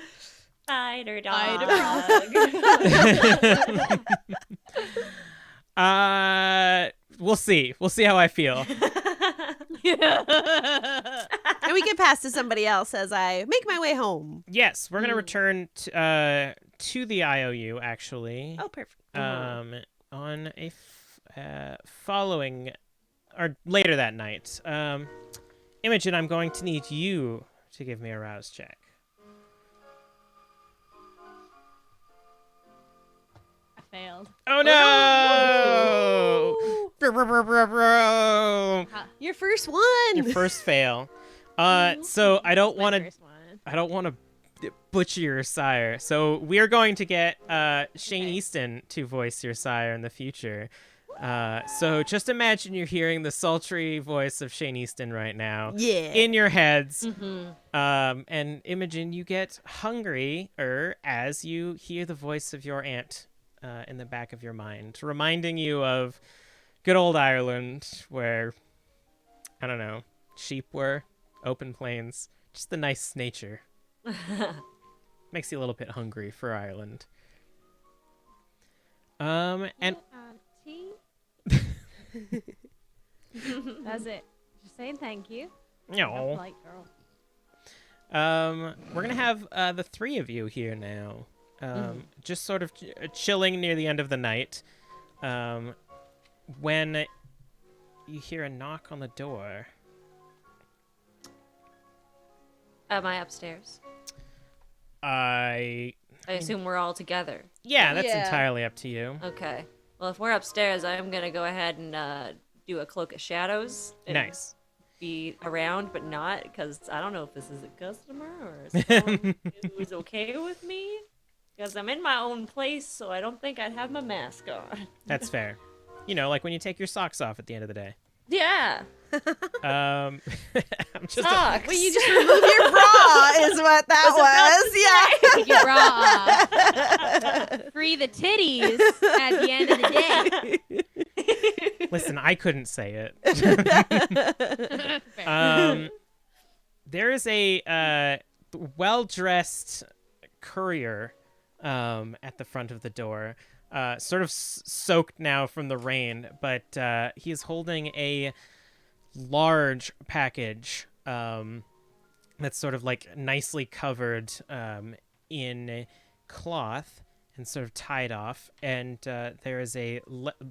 Spider Spider dog. We'll see. We'll see how I feel. And we can pass to somebody else as I make my way home. Yes, we're gonna return to the IOU actually. Oh, perfect. On a following or later that night. Imogen, I'm going to need you to give me a rouse check. I failed. Oh no! Bro. Your first one. Your first fail. So I don't want to. First one. I don't want to butcher your sire. So we're going to get Shane Easton to voice your sire in the future. So just imagine you're hearing the sultry voice of Shane Easton right now. Yeah. In your heads. Mm-hmm. And Imogen, you get hungrier as you hear the voice of your aunt in the back of your mind, reminding you of good old Ireland, where, I don't know, sheep were, open plains, just the nice nature. Makes you a little bit hungry for Ireland. And Tea? That's it. Just saying thank you. no, Polite girl. we're gonna have the three of you here now, just sort of chilling near the end of the night. When you hear a knock on the door. Am I upstairs? I assume we're all together. Yeah, that's Yeah. entirely up to you. Okay. Well, if we're upstairs, I'm gonna go ahead and do a Cloak of Shadows. And Nice. Be around, but not, because I don't know if this is a customer or someone who's okay with me. Because I'm in my own place, so I don't think I'd have my mask on. That's fair. You know, like when you take your socks off at the end of the day. Yeah. I'm just Socks. Well, you just remove your bra is what that was. Take your bra off. Free the titties at the end of the day. Listen, I couldn't say it. Fair. There is a well-dressed courier at the front of the door, sort of soaked now from the rain, but he is holding a large package that's sort of like nicely covered in cloth and sort of tied off, and there is a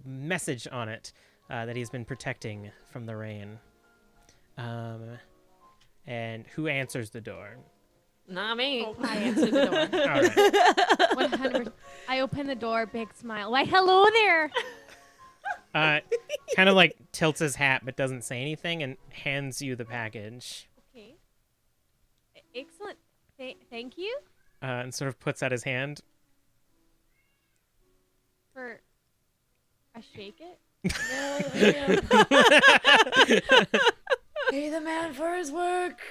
message on it that he's been protecting from the rain. And who answers the door? Not me. Oh, I answered the door. All right. 100%. I open the door, big smile. Why, hello there. Kind of like tilts his hat but doesn't say anything and hands you the package. Okay. Excellent. Thank you And sort of puts out his hand. for. I shake it. Pay the man for his work.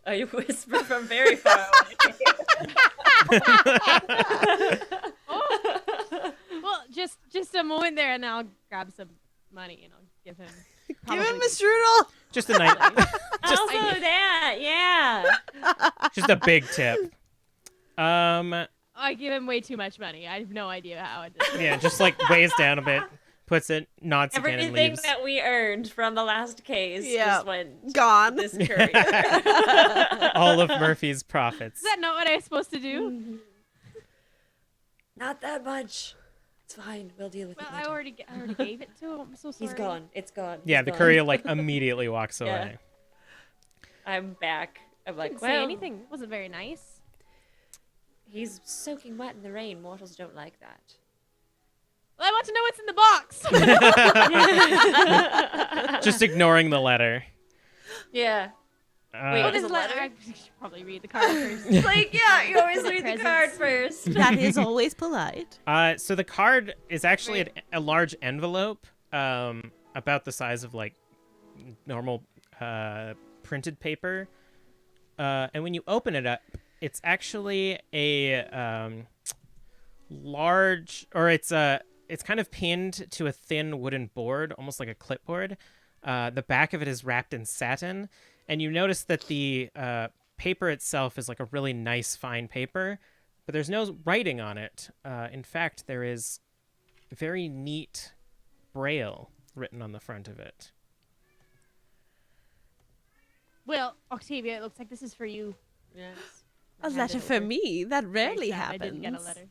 I whisper from very far away. Well, just a moment there, and I'll grab some money and I'll give him. Give him a strudel. Just a nice, Also that, yeah. just a big tip. I give him way too much money. I have no idea how it does. Yeah, just like weighs down a bit, puts it, nods again, and Everything leaves. that we earned from the last case Yeah. just went Gone. this courier. All of Murphy's profits. Is that not what I was supposed to do? Not that much. It's fine. We'll deal with Well, it I later. already gave it to him. I'm so sorry. He's gone. It's gone. Yeah, He's the gone. courier like immediately walks Yeah. away. I'm back. I'm I like, didn't say well, anything. It wasn't very nice. he's soaking wet in the rain. Mortals don't like that. Well, I want to know what's in the box. Just ignoring the letter. Yeah. Wait, Uh, what What is is a letter? letter? I should probably read the card first. Like, yeah, you always read the Presents. card first. That is always polite. So the card is actually a large envelope, about the size of like normal printed paper. And when you open it up, it's actually a large, or it's kind of pinned to a thin wooden board, almost like a clipboard. The back of it is wrapped in satin, and you notice that the paper itself is like a really nice, fine paper, but there's no writing on it. In fact, there is very neat braille written on the front of it. Well, Octavia, it looks like this is for you. Yes. A letter for me? That rarely Very sad happens. I didn't get a letter.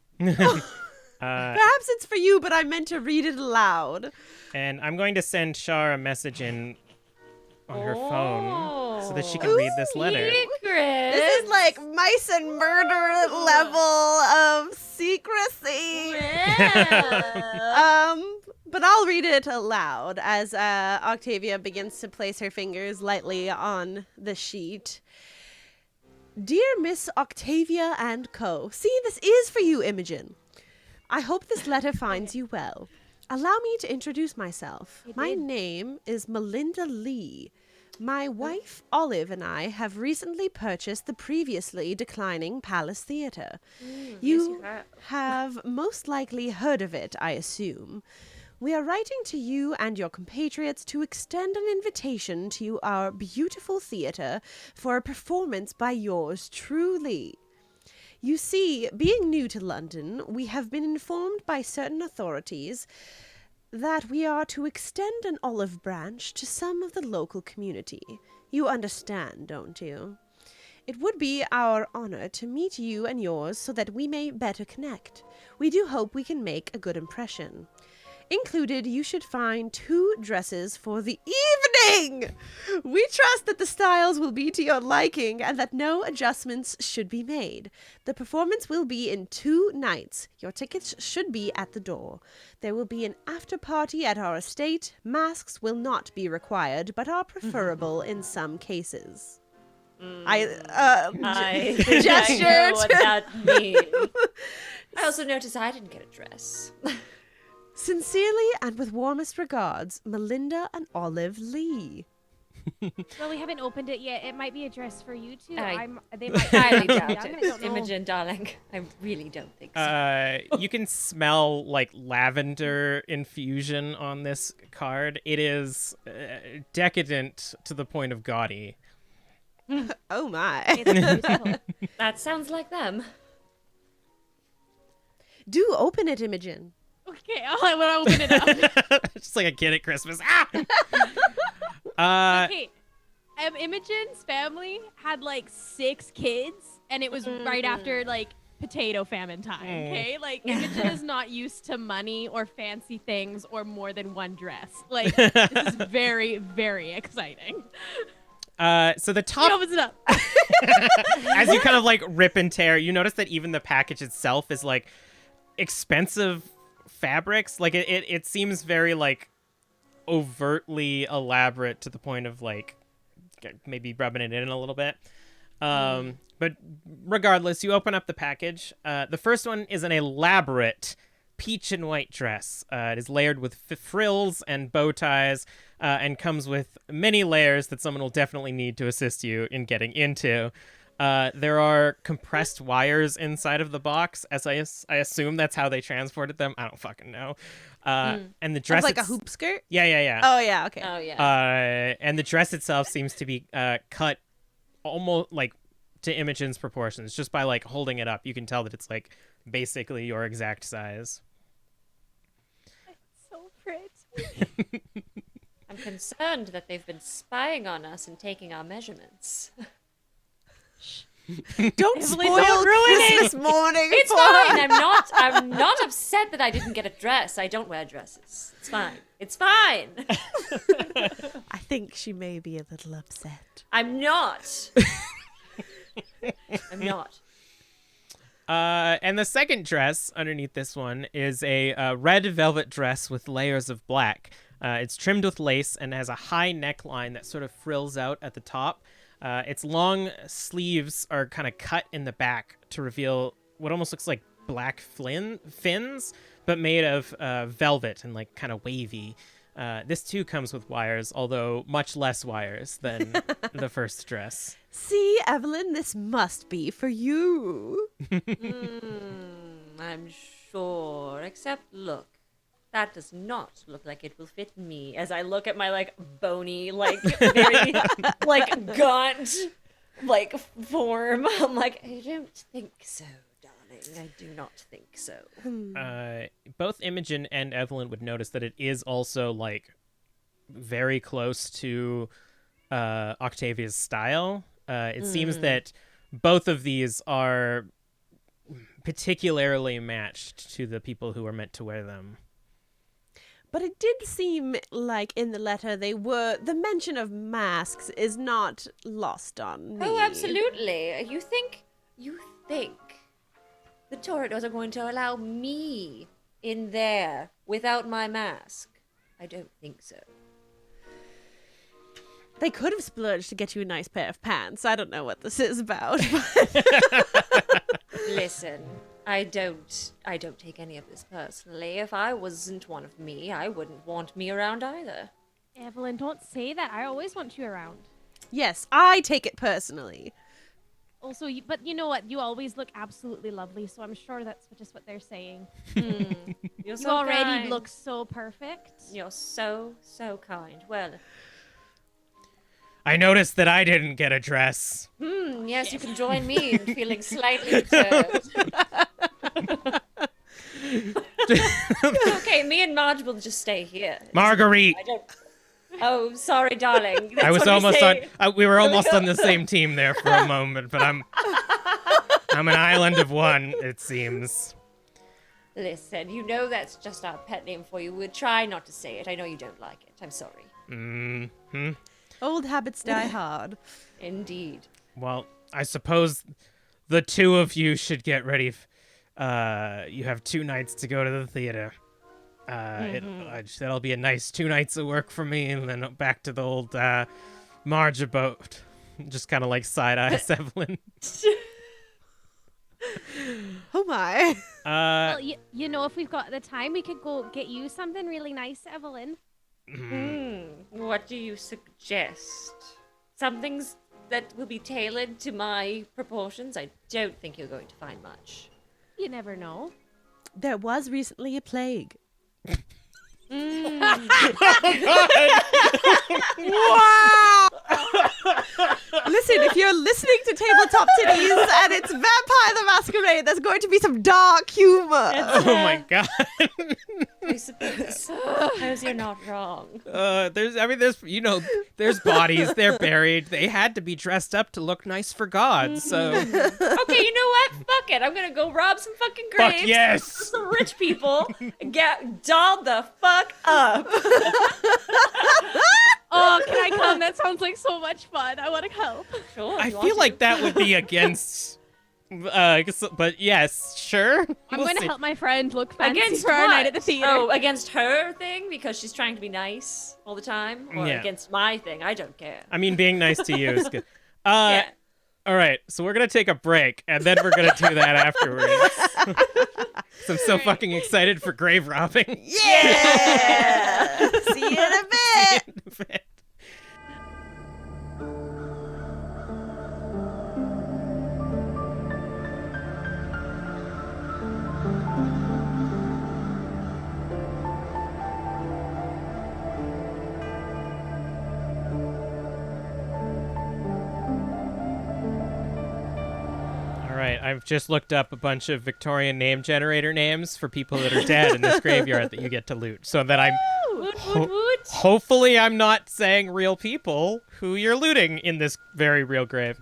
Perhaps it's for you, but I meant to read it aloud. And I'm going to send Shar a message in on her phone so that she can Ooh, read this letter. Secret. This is like mice and murder level of secrecy. But I'll read it aloud as Octavia begins to place her fingers lightly on the sheet. Dear Miss Octavia and Co. See, this is for you, Imogen. I hope this letter finds you well. Allow me to introduce myself. My name is Melinda Lee. My wife, Olive, and I have recently purchased the previously declining Palace Theatre. You have most likely heard of it, I assume. We are writing to you and your compatriots to extend an invitation to our beautiful theatre for a performance by yours truly. You see, being new to London, we have been informed by certain authorities that we are to extend an olive branch to some of the local community. You understand, don't you? It would be our honor to meet you and yours so that we may better connect. We do hope we can make a good impression. Included, you should find 2 dresses for the evening. We trust that the styles will be to your liking and that no adjustments should be made. The performance will be in 2 nights. Your tickets should be at the door. There will be an after party at our estate. Masks will not be required, but are preferable in some cases. I gestured. I know what that means. I also noticed I didn't get a dress. Sincerely and with warmest regards, Melinda and Olive Lee. Well, we haven't opened it yet. It might be a dress for you two. I They might highly Yeah, doubt I it. don't know. Imogen, darling, I really don't think so. You can smell like lavender infusion on this card. It is decadent to the point of gaudy. Oh my. It's beautiful. That sounds like them. Do open it, Imogen. Okay, I want to open it up. Just like a kid at Christmas. Ah! Okay, Imogen's family had like 6 kids, and it was right after like potato famine time. Okay, like Imogen is not used to money or fancy things or more than 1 dress. Like this is very, very exciting. So the She top, opens it up. as you kind of like rip and tear, you notice that even the package itself is like expensive fabrics. Like it seems very like overtly elaborate to the point of like maybe rubbing it in a little bit. But regardless, you open up the package. The first one is an elaborate peach and white dress. It is layered with frills and bow ties, and comes with many layers that someone will definitely need to assist you in getting into. There are compressed wires inside of the box, as I assume that's how they transported them. I don't fucking know. And the dress, It's like a hoop skirt? Yeah. Oh, yeah, okay. Oh yeah. And the dress itself seems to be cut almost like to Imogen's proportions. Just by like holding it up, you can tell that it's like basically your exact size. So secret. I'm concerned that they've been spying on us and taking our measurements. Don't Evelyn, spoil don't ruin it. Christmas morning. It's for fine. her. I'm not upset that I didn't get a dress. I don't wear dresses. It's fine. It's fine. I think she may be a little upset. I'm not. I'm not. And the second dress underneath this one is a red velvet dress with layers of black. It's trimmed with lace and has a high neckline that sort of frills out at the top. Its long sleeves are kind of cut in the back to reveal what almost looks like black fins, but made of velvet and like kind of wavy. This too comes with wires, although much less wires than the first dress. See, Evelyn, this must be for you. I'm sure. Except, look. That does not look like it will fit me. As I look at my, like, bony, like, very, like, gaunt, like, form. I'm like, I don't think so, darling. I do not think so. Both Imogen and Evelyn would notice that it is also, like, very close to Octavia's style. It seems that both of these are particularly matched to the people who are meant to wear them. But it did seem like in the letter the mention of masks is not lost on me. Oh, absolutely. You think the Toreadors are going to allow me in there without my mask? I don't think so. They could have splurged to get you a nice pair of pants. I don't know what this is about. Listen, I don't take any of this personally. If I wasn't one of me, I wouldn't want me around either. Evelyn, don't say that. I always want you around. Yes, I take it personally. Also, but you know what? You always look absolutely lovely, so I'm sure that's just what they're saying. You're You so already kind. look so perfect. You're so kind. Well, I noticed that I didn't get a dress. yes, you can join me in feeling slightly perturbed. Okay, me and Marge will just stay here. Marguerite! I don't. Oh, sorry, darling. That's I was what we almost say. we were almost on the same team there for a moment, but I'm an island of one, it seems. Listen, you know that's just our pet name for you. We'll try not to say it. I know you don't like it. I'm sorry. Mm-hmm. Old habits die hard. Indeed. Well, I suppose the two of you should get ready. You have 2 nights to go to the theater. That'll be a nice 2 nights of work for me, and then back to the old Marge boat. Just kind of like side-eyes Evelyn. Oh my. Well, you know, if we've got the time, we could go get you something really nice, Evelyn. What do you suggest? Some things that will be tailored to my proportions? I don't think you're going to find much. You never know. There was recently a plague. Wow! Listen, if you're listening to Tabletop Tiddies and it's Vampire the Masquerade, there's going to be some dark humor. Oh my god. I suppose you're not wrong. There's bodies, they're buried. They had to be dressed up to look nice for God, so. Okay, you know what? Fuck it. I'm gonna go rob some fucking graves. Fuck yes! Some rich people and get dolled the fuck up. Oh, can I come? That sounds like so much fun. I want to help. Sure. I you want feel to. like that would be against. But yes, sure. I'm We'll going to see. help my friend look fancy Against for our what? night at the theater. Oh, against her thing because she's trying to be nice all the time, or Yeah. against my thing? I don't care. I mean, being nice to you is good. Yeah. All right, so we're gonna take a break, and then we're gonna do that afterwards. 'Cause I'm so fucking excited for grave robbing. Yeah! See you in a bit! All right, I've just looked up a bunch of Victorian name generator names for people that are dead in this graveyard that you get to loot, so that I'm hopefully I'm not saying real people who you're looting in this very real grave.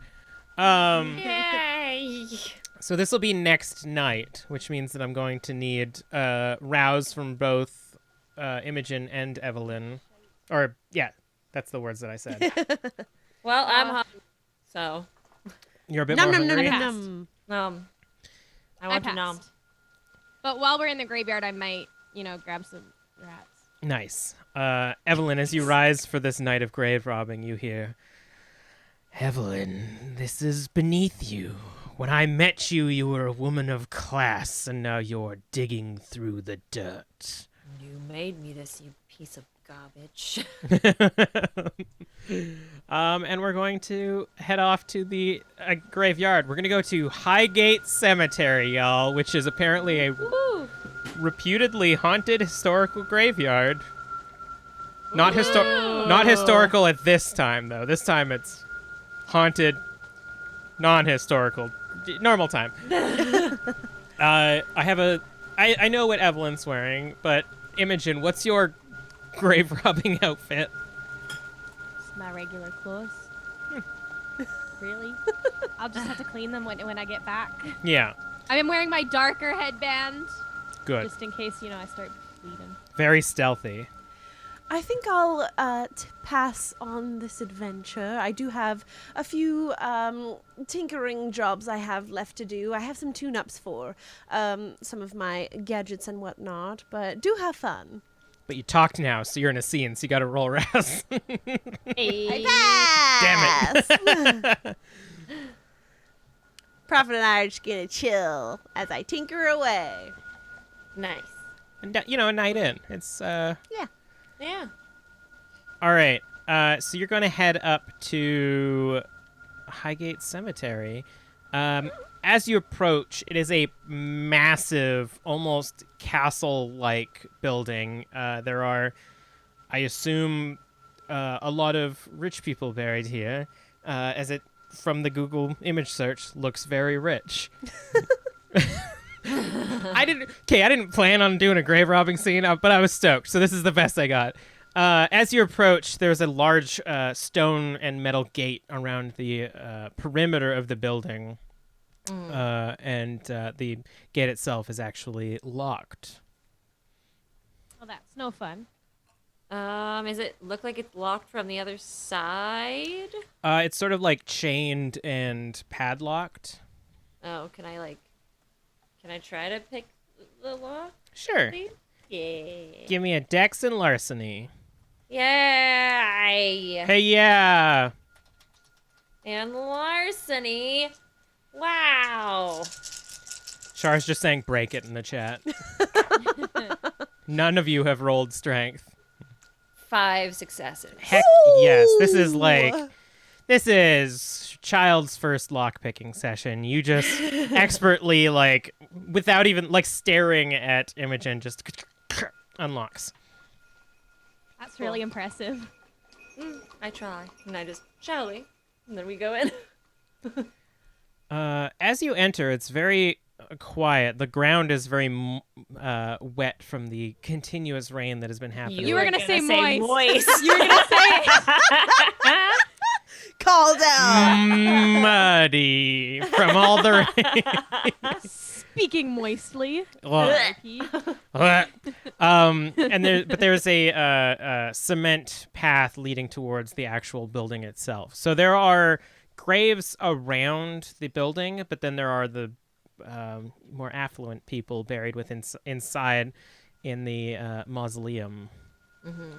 Yay! So this will be next night, which means that I'm going to need rouse from both Imogen and Evelyn. Or, yeah, that's the words that I said. Well, I'm hungry, so You're a bit Num more num hungry? num num. I want to passed. nom. But while we're in the graveyard, I might, grab some rats. Nice. Evelyn, as you rise for this night of grave robbing, you hear, Evelyn, this is beneath you. When I met you, you were a woman of class, and now you're digging through the dirt. You made me this, you piece of garbage. And we're going to head off to the graveyard. We're going to go to Highgate Cemetery, y'all, which is apparently a reputedly haunted historical graveyard. Not historical at this time, though. This time it's haunted, non-historical, normal time. I know what Evelyn's wearing, but Imogen, what's your grave robbing outfit? It's my regular clothes. Really? I'll just have to clean them when I get back. Yeah, I'm wearing my darker headband. good. Just in case, I start bleeding. Very stealthy. I think I'll pass on this adventure. I do have a few tinkering jobs I have left to do. I have some tune-ups for some of my gadgets and whatnot, but do have fun. But you talked now, so you're in a scene, so you gotta roll rouse. Hey. Damn it. Prophet and I are just gonna chill as I tinker away. Nice. And, a night in. It's, Yeah. Yeah. All right. So you're going to head up to Highgate Cemetery. As you approach, it is a massive, almost castle-like building. There are, I assume, a lot of rich people buried here, as it, from the Google image search, looks very rich. I didn't plan on doing a grave robbing scene, but I was stoked. So this is the best I got. As you approach, there's a large stone and metal gate around the perimeter of the building, and the gate itself is actually locked. Well, that's no fun. Does it look like it's locked from the other side? It's sort of like chained and padlocked. Oh, can I try to pick the lock? Sure. Please? Yeah. Give me a dex and larceny. Yay! Hey, yeah. And larceny. Wow. Char's just saying break it in the chat. None of you have rolled strength. 5 successes. Heck yes. This is child's first lockpicking session. You just expertly, without even, staring at Imogen, just unlocks. That's really impressive. I try. And I just, shall we? And then we go in. As you enter, it's very quiet. The ground is very wet from the continuous rain that has been happening. You were gonna say moist. You were gonna say it. Called out. Muddy from all the rain. Speaking moistly. There's a cement path leading towards the actual building itself. So there are graves around the building, but then there are the more affluent people buried inside in the mausoleum. Mm-hmm.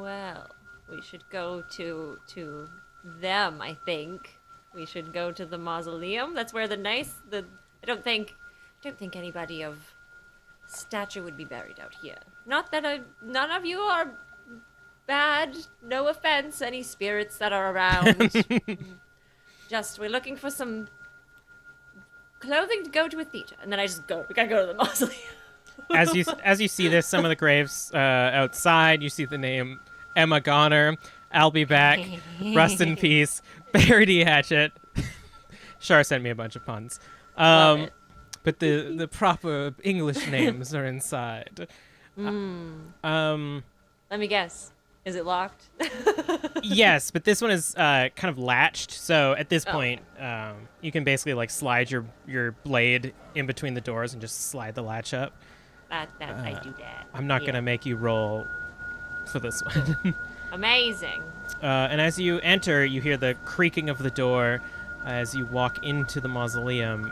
Well, we should go to them, I think. We should go to the mausoleum. That's where I don't think anybody of stature would be buried out here. Not that none of you are bad. No offense, any spirits that are around. Just, we're looking for some clothing to go to a theater. And then I just go. We gotta go to the mausoleum. As you see this, some of the graves outside, you see the name Emma Goner, I'll Be Back, Rust in Peace, Verity Hatchet, Char sent me a bunch of puns. Love it. But the proper English names are inside. Let me guess. Is it locked? Yes, but this one is kind of latched. So at this point, you can basically like slide your blade in between the doors and just slide the latch up. I do that. I'm not gonna make you roll for this one. Amazing. And as you enter, you hear the creaking of the door as you walk into the mausoleum.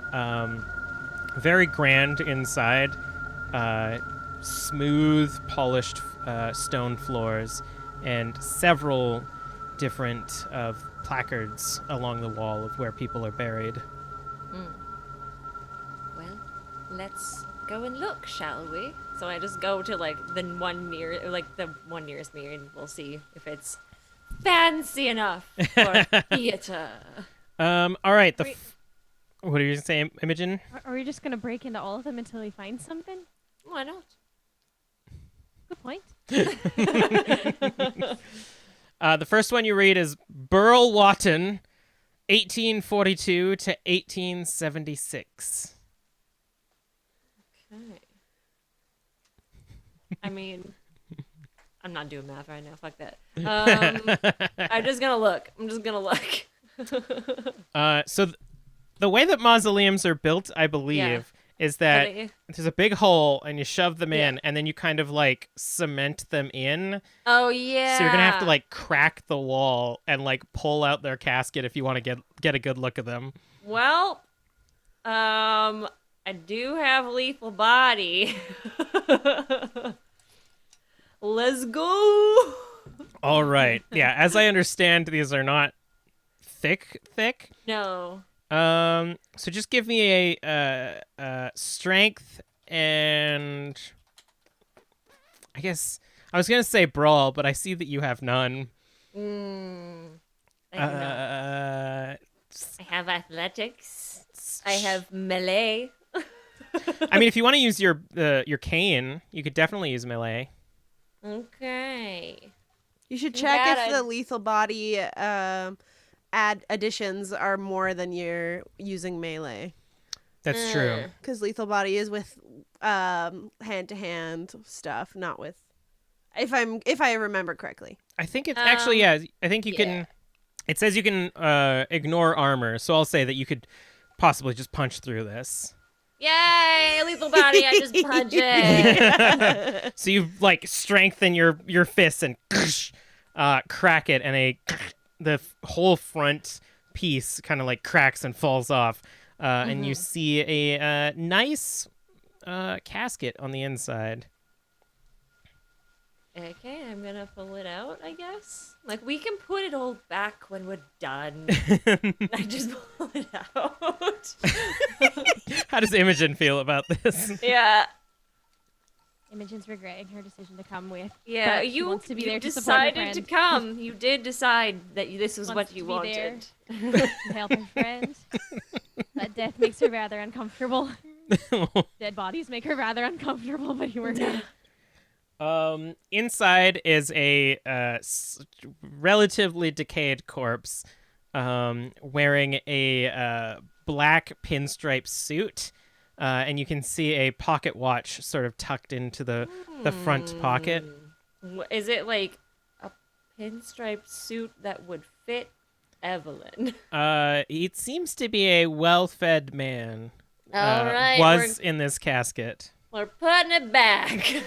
Very grand inside. Smooth, polished stone floors and several different placards along the wall of where people are buried. Well, let's go and look, shall we? So I just go to the one nearest me, and we'll see if it's fancy enough for theater. All right. What are you saying, Imogen? Are we just gonna break into all of them until we find something? Why not? Good point. The first one you read is Burl Watton, 1842 to 1876. Okay. I mean, I'm not doing math right now. Fuck that. I'm just gonna look. So the way that mausoleums are built, I believe, is that there's a big hole and you shove them in and then you kind of like cement them in. Oh yeah. So you're gonna have to like crack the wall and like pull out their casket if you want to get a good look at them. Well, I do have lethal body. Let's go. All right. Yeah, as I understand, these are not thick. No. So just give me a strength and I guess I was gonna say brawl, but I see that you have none. I have athletics. I have melee. I mean, if you want to use your cane, you could definitely use melee. Okay. You should check if the lethal body additions are more than you're using melee. That's true. Because lethal body is with hand-to-hand stuff, not with. If I remember correctly. I think it's actually I think you can. It says you can ignore armor, so I'll say that you could possibly just punch through this. Yay! Lethal body! I just punch it. So you like strengthen your fists and crack it, and the whole front piece kind of like cracks and falls off, and you see a nice casket on the inside. Okay, I'm gonna pull it out, I guess. Like, we can put it all back when we're done. I just pull it out. How does Imogen feel about this? Yeah. Imogen's regretting her decision to come with. Yeah, but she you, wants to be you there to support her decided to friend. come. You did decide that this was Wants what you to be wanted. To help her friend. That death makes her rather uncomfortable. Dead bodies make her rather uncomfortable, but you were here. Inside is a relatively decayed corpse, wearing a black pinstripe suit, and you can see a pocket watch sort of tucked into the front pocket. Is it like a pinstripe suit that would fit Evelyn? It seems to be a well-fed man. All right, was in this casket. We're putting it back.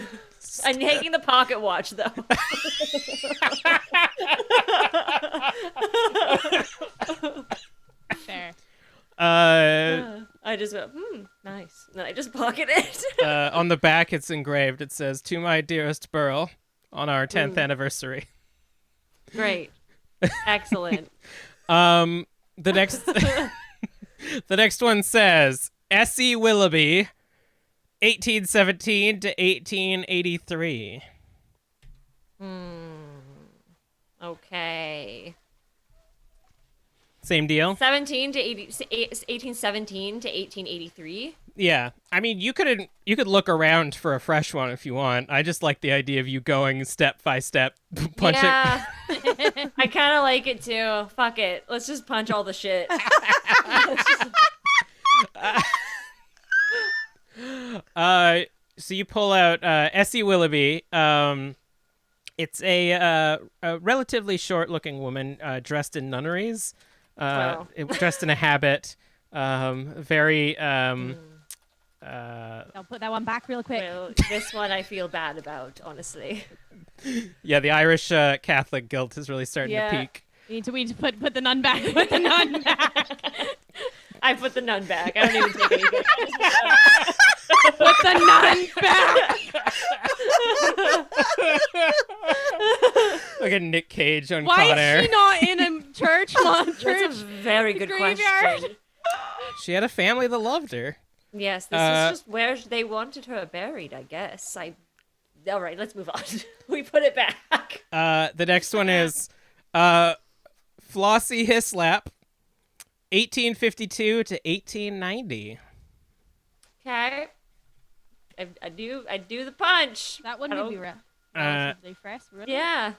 I'm taking the pocket watch, though. Fair. I just went, nice. And then I just pocket it. On the back, it's engraved. It says, "To my dearest Burl, on our 10th anniversary." Great. Excellent. The next, the next one says, "Essie Willoughby, 1817 to 1883. Okay. Same deal. 1817 to 1883. Yeah, I mean, you could look around for a fresh one if you want. I just like the idea of you going step by step, punching. Yeah, I kind of like it too. Fuck it, let's just punch all the shit. So you pull out Essie Willoughby. It's a relatively short-looking woman dressed in nunneries, Wow. dressed in a habit. Very. I'll put that one back real quick. Well, this one I feel bad about, honestly. Yeah, the Irish Catholic guilt is really starting to Yeah. peak. We need to put the nun back. Put the nun back. I put the nun back. I don't even take anything. Put the nun back. Like a Nick Cage on Why Con Air. is she not in a church? That's a very good graveyard. question. She had a family that loved her. Yes, this is just where they wanted her buried, I guess. All right, let's move on. We put it back. The next one is Flossie Hislap, 1852 to 1890. Okay. I do the punch. That one would be rough. Uh, Fresh, really? Yeah.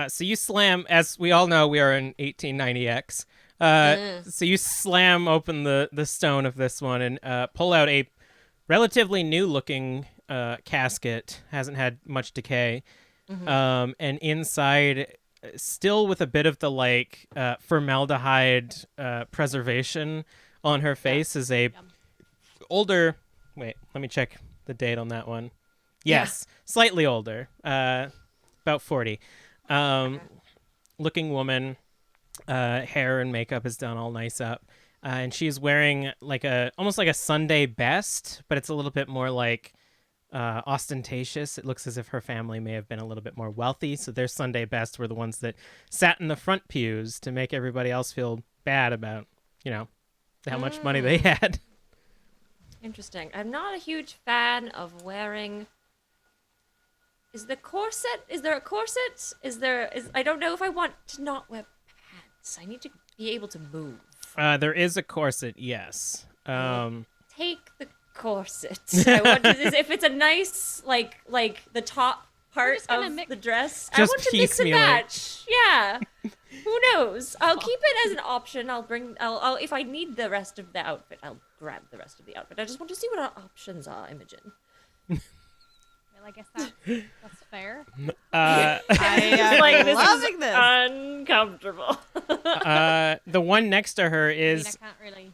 So you slam, as we all know, we are in 1890X. So you slam open the stone of this one and pull out a relatively new-looking casket. Hasn't had much decay. And inside, still with a bit of the formaldehyde preservation on her face, is a older. Wait, let me check the date on that one. Yes, slightly older, about 40. Looking woman, hair and makeup is done all nice up, and she's wearing almost like a Sunday best, but it's a little bit more ostentatious. It looks as if her family may have been a little bit more wealthy, so their Sunday best were the ones that sat in the front pews to make everybody else feel bad about, how much money they had. Interesting. I'm not a huge fan of wearing. Is there a corset? I don't know if I want to not wear pants. I need to be able to move. There is a corset, yes. Take the corset. I want to, if it's a nice like the top part just gonna of mix- the dress. I Just want to mix and piecemeal it. match. Yeah. Who knows? I'll keep it as an option. I'll if I need the rest of the outfit, I'll grab the rest of the outfit. I just want to see what our options are, Imogen. Well, I guess that's fair. I am Like, this loving is this. uncomfortable. The one next to her I mean, is. I can't really.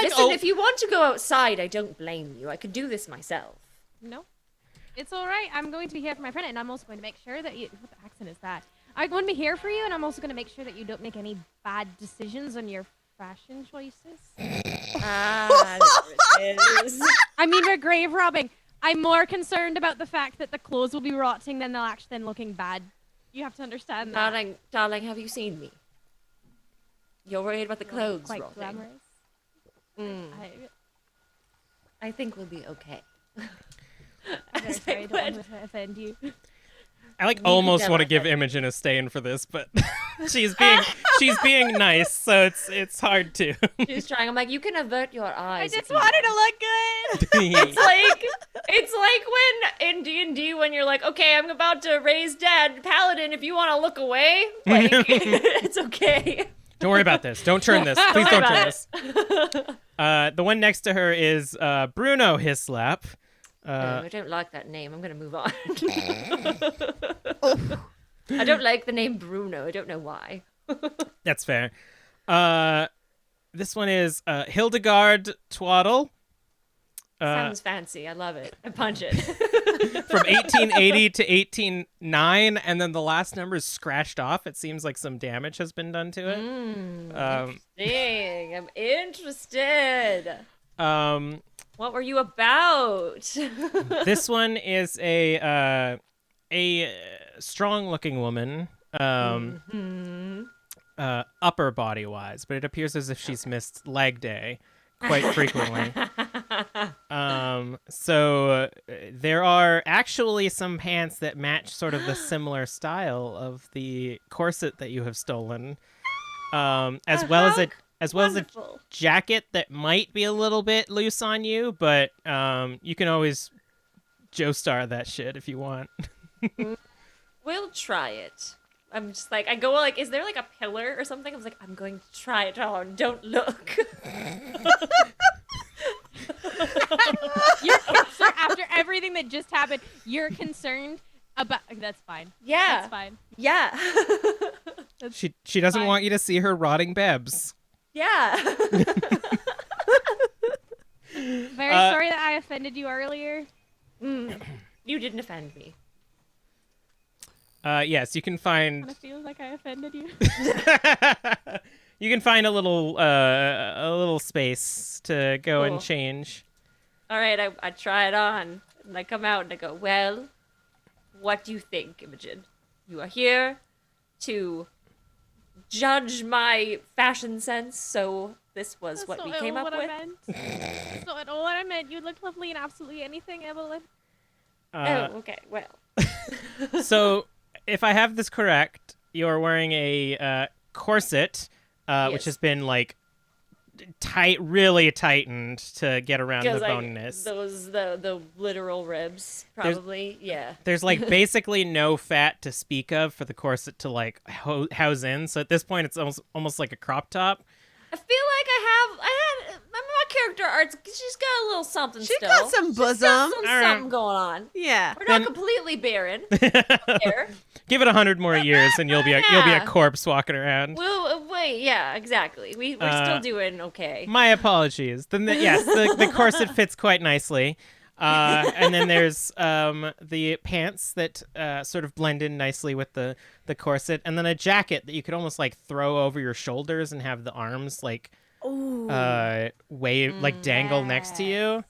Listen, if you want to go outside, I don't blame you. I could do this myself. No, it's all right. I'm going to be here for my friend, and I'm also going to make sure that you. What the accent is that? I'm going to be here for you, and I'm also going to make sure that you don't make any bad decisions on your fashion choices. There it is. I mean, we're grave robbing. I'm more concerned about the fact that the clothes will be rotting than they'll actually then looking bad. You have to understand that. Darling, have you seen me? You're worried about the clothes Quite rotting. glamorous. I think we'll be okay. I'm very sorry. I don't want to offend you. I almost want to give Imogen a stain for this, but she's being nice, so it's hard to. She's trying. I'm like, you can avert your I eyes. just wanted to look good. It's like when in D&D when you're like, okay, I'm about to raise dead paladin. If you want to look away, it's okay. Don't worry about this. Don't turn this. Please don't turn about this. The one next to her is Bruno Hislap. I don't like that name. I'm gonna move on. I don't like the name Bruno. I don't know why. That's fair. This one is Hildegard Twaddle. Sounds fancy. I love it. I punch it. From 1880 to 1809, and then the last number is scratched off. It seems like some damage has been done to it. Dang, I'm interested. What were you about? This one is a strong-looking woman, upper body-wise, but it appears as if she's missed leg day, quite frequently. So there are actually some pants that match sort of the similar style of the corset that you have stolen, as well as a Wonderful. jacket that might be a little bit loose on you, but you can always Joestar that shit if you want. We'll try it. I'm just like, I go like, is there like a pillar or something? I was like, I'm going to try it on. Don't look. You're concerned after everything that just happened. You're concerned about. That's fine. Yeah. That's fine. Yeah. She doesn't Fine. want you to see her rotting bebs. Yeah. Very sorry that I offended you earlier. You didn't offend me. Yes, you can find Kind of feels like I offended you. you can find a little space to go Cool. and change. All right, I try it on. And I come out and I go, well, what do you think, Imogen? You are here to judge my fashion sense, so this was That's what not we at came all up what with. I meant. That's not at all what I meant. You look lovely in absolutely anything, Evelyn. Oh, okay, well. So, if I have this correct, you're wearing a corset, which Yes. has been like really tightened to get around the Because boniness. those the literal ribs, probably. Yeah. There's like basically no fat to speak of for the corset to like house in. So at this point, it's almost like a crop top. I feel like my character art's, she's got a little something She's still. got some bosom. All right. Something going on. Yeah. We're Then- not completely barren. There. Give it 100 more years, and you'll be a Yeah. corpse walking around. Well, wait, yeah, exactly. We're still doing okay. My apologies. Then yes, the corset fits quite nicely. And then there's the pants that sort of blend in nicely with the corset, and then a jacket that you could almost like throw over your shoulders and have the arms like wave like dangle next to you.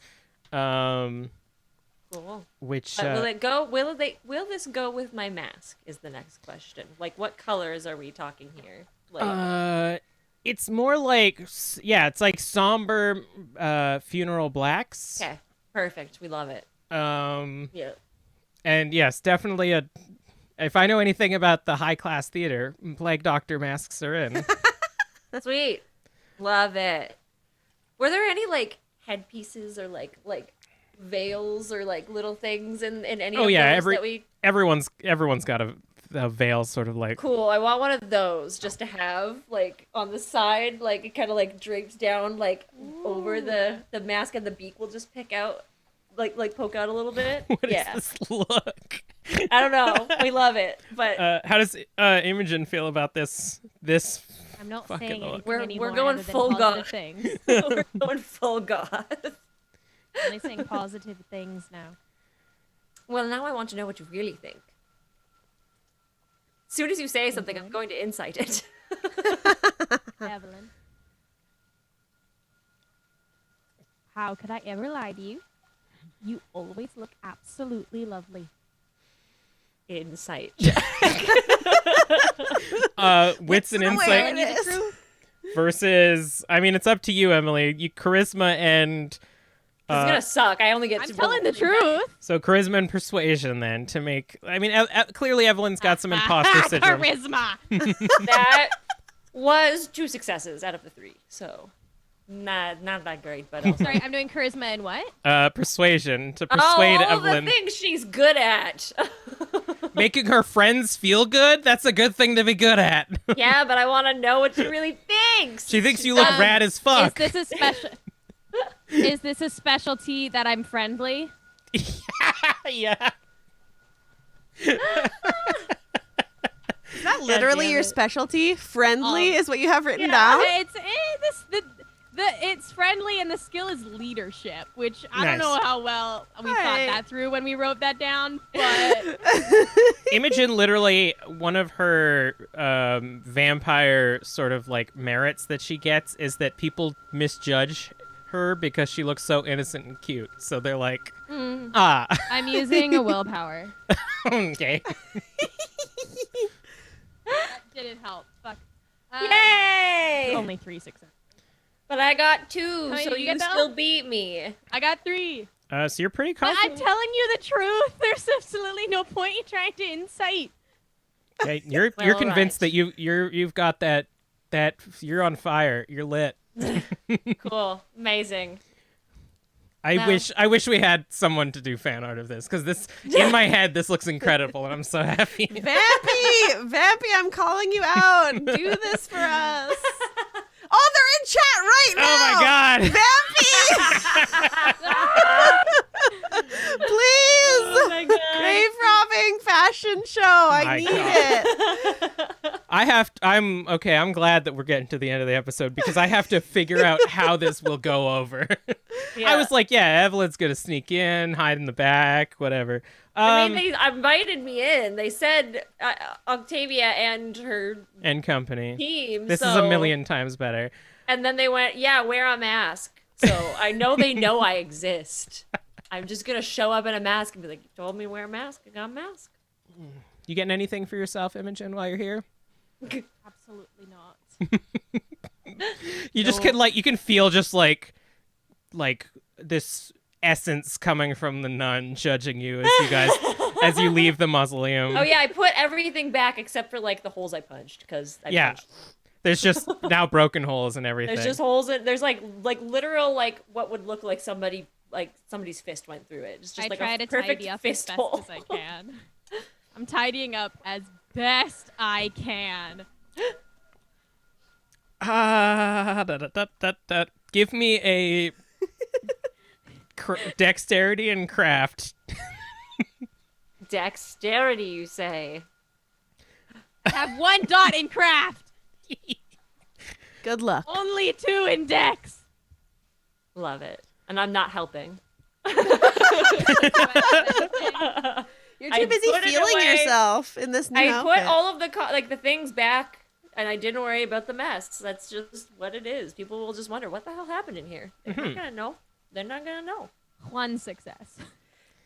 Cool. Which But will it go? Will this go with my mask? Is the next question. Like, what colors are we talking here? Like, it's more like it's like somber funeral blacks. okay, perfect. We love it. Yeah. And yes, definitely if I know anything about the high class theater, Plague Doctor masks are in. Sweet. Love it. Were there any like headpieces or like veils or like little things in any Oh, of yeah, those that we everyone's got a veil sort of like cool. I want one of those just to have like on the side, like it kind of like drapes down like over the mask, and the beak will just pick out like poke out a little bit. What is Yeah. this look? I don't know. We love it, but How does Imogen feel about this I'm not Fucking saying look. anything We're anymore going other than full positive goth. things. we're going full goth. Only saying positive things now. Well, now I want to know what you really think. As soon as you say something, I'm going to insight it. Evelyn. How could I ever lie to you? You always look absolutely lovely. Insight. wits and the insight way it is? versus I mean it's up to you, Emily. You charisma and This is gonna suck. I only get I'm to telling roll. the truth. so charisma and persuasion then to make I mean clearly Evelyn's got some imposter syndrome. Charisma. That was 2 successes out of the 3, so not that great, but also. Sorry, I'm doing charisma and what? Persuasion to persuade all Evelyn. the things she's good at. Making her friends feel good? That's a good thing to be good at. Yeah, but I want to know what she really thinks. She thinks you look rad as fuck. Is this a special? Is this a specialty that I'm friendly? Yeah. Is that literally damn your it. specialty? Friendly is what you have written Yeah, down? it's friendly, and the skill is leadership, which I don't Nice. know how well we thought Right. that through when we wrote that down, but Imogen literally one of her vampire sort of like merits that she gets is that people misjudge her because she looks so innocent and cute. So they're like, I'm using a willpower. okay. Didn't help. Fuck. Yay! Only 3 successes. But I got 2, How many so did you you get, Belle? still beat me. I got 3. So you're pretty But I'm confident. telling you the truth. There's absolutely no point in trying to incite. Okay, you're Well, convinced right. that you've got that you're on fire. You're lit. Cool. Amazing. I Well. wish we had someone to do fan art of this, because this in my head this looks incredible and I'm so happy. Vampy, I'm calling you out. Do this for us. Oh, they're in chat right now. Oh my god. Vampy! Please! Oh my god. Grave robbing fashion show. I My need God. it. I'm glad that we're getting to the end of the episode, because I have to figure out how this will go over. I was like, yeah, Evelyn's gonna sneak in, hide in the back, whatever. I mean, they invited me in. They said Octavia and her and company. team. This is a million times better. And then they went, yeah, wear a mask. So I know they know I exist. I'm just going to show up in a mask and be like, you told me to wear a mask. I got a mask. You getting anything for yourself, Imogen, while you're here? Absolutely not. You just can you can feel just like this essence coming from the nun judging you as you leave the mausoleum. Oh, yeah, I put everything back except for, like, the holes I punched because I punched. There's just now broken holes and everything. There's just holes. There's, like literal, like, what would look like somebody's fist went through it. It's just I like try a to perfect tidy up as fist best hole. as I can. I'm tidying up as best I can. Give me a dexterity and craft. Dexterity, you say? Have 1 dot in craft. Good luck. Only 2 in dex. Love it. And I'm not helping. You're I too busy put it feeling away. yourself in this new I outfit. put all of the things back, and I didn't worry about the mess. That's just what it is. People will just wonder, what the hell happened in here? They're not gonna know. They're not gonna know. 1 success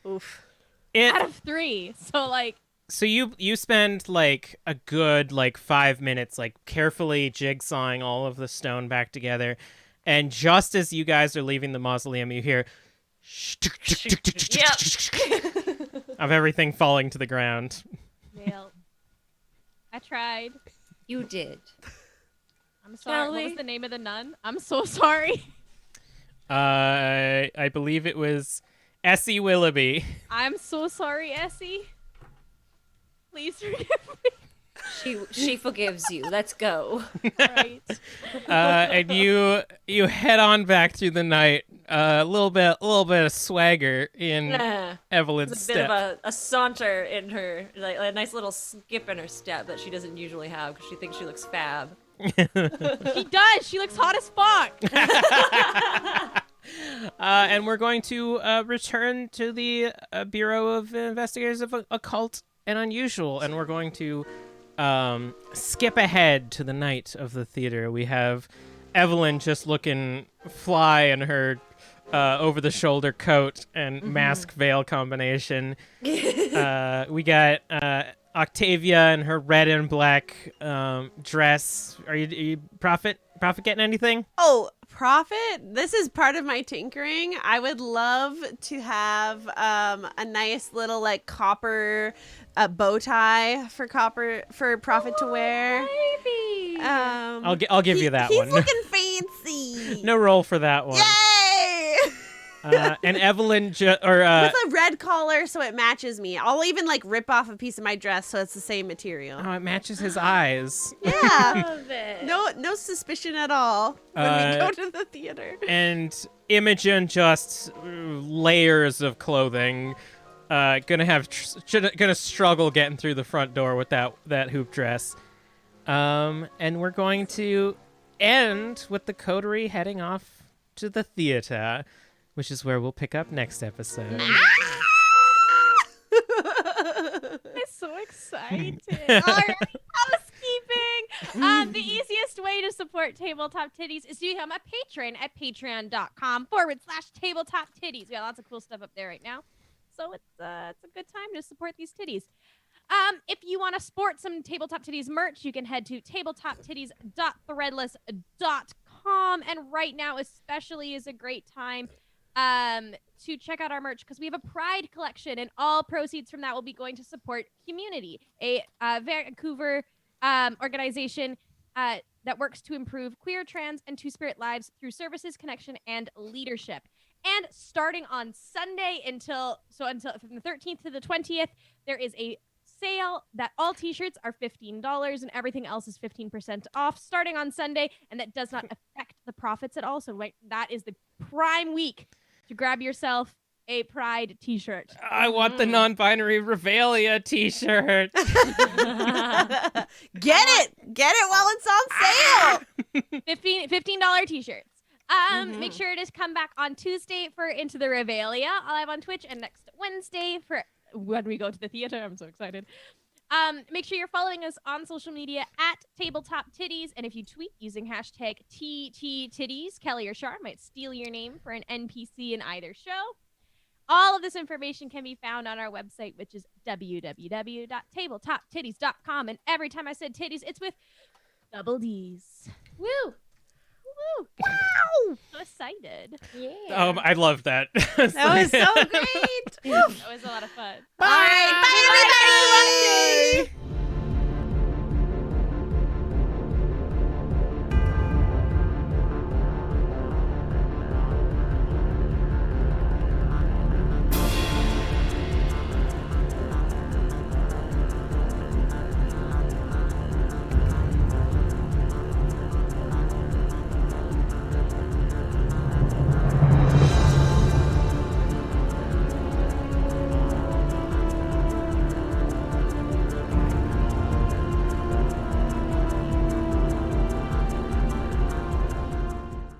Oof. out of 3. So you spend like a good 5 minutes carefully jigsawing all of the stone back together, and just as you guys are leaving the mausoleum, you hear of everything falling to the ground. Well, I tried. You did. I'm sorry. What Shelley? was the name of the nun? I'm so sorry. I believe it was Essie Willoughby. I'm so sorry, Essie. Please forgive me. She forgives you. Let's go. Right. And you head on back through the night. A little bit of swagger in Evelyn's There's a bit step. of a saunter in her, like a nice little skip in her step that she doesn't usually have because she thinks she looks fab. She does. She looks hot as fuck. And we're going to return to the Bureau of Investigators of Occult and Unusual, and we're going to skip ahead to the night of the theater. We have Evelyn just looking fly in her over-the-shoulder coat and mask veil combination. We got Octavia in her red and black dress. Are you Prophet getting anything? Oh, Prophet, this is part of my tinkering. I would love to have a nice little copper bow tie for Prophet to wear. Baby. I'll give you that he's one. He's looking fancy. No roll for that one. Yay! And Evelyn With a red collar so it matches me. I'll even rip off a piece of my dress so it's the same material. it matches his eyes. Yeah. Love it. No suspicion at all when we go to the theater. And Imogen just layers of clothing. Gonna struggle getting through the front door with that hoop dress. And we're going to end with the coterie heading off to the theater, which is where we'll pick up next episode. I'm so excited. All right, housekeeping. The easiest way to support Tabletop Tiddies is to become a patron at patreon.com/Tabletop Tiddies. We got lots of cool stuff up there right now. So it's a good time to support these titties. If you want to sport some Tabletop Tiddies merch, you can head to tabletoptiddies.threadless.com. tabletoptiddies.com. And right now especially is a great time to check out our merch because we have a Pride collection, and all proceeds from that will be going to support Community, a Vancouver organization that works to improve queer, trans, and two-spirit lives through services, connection, and leadership. And starting on Sunday until from the 13th to the 20th, there is a sale that all t-shirts are $15 and everything else is 15% off starting on Sunday, and that does not affect the profits at all. So that is the prime week to grab yourself a Pride t-shirt. I want the non-binary Revelia t-shirt. Get it while it's on sale. $15 t-shirts. Make sure to come back on Tuesday for Into the Revelia. I'll have on Twitch, and next Wednesday for when we go to the theater. I'm so excited. Make sure you're following us on social media at Tabletop Tiddies, and if you tweet using hashtag TTTiddies, Kelly or Shar might steal your name for an NPC in either show. All of this information can be found on our website, which is www.tabletoptiddies.com. And every time I said titties, it's with double D's. Woo! Woo! Wow. So excited. Yeah. I love that. That was so great. That was a lot of fun. All right. Bye.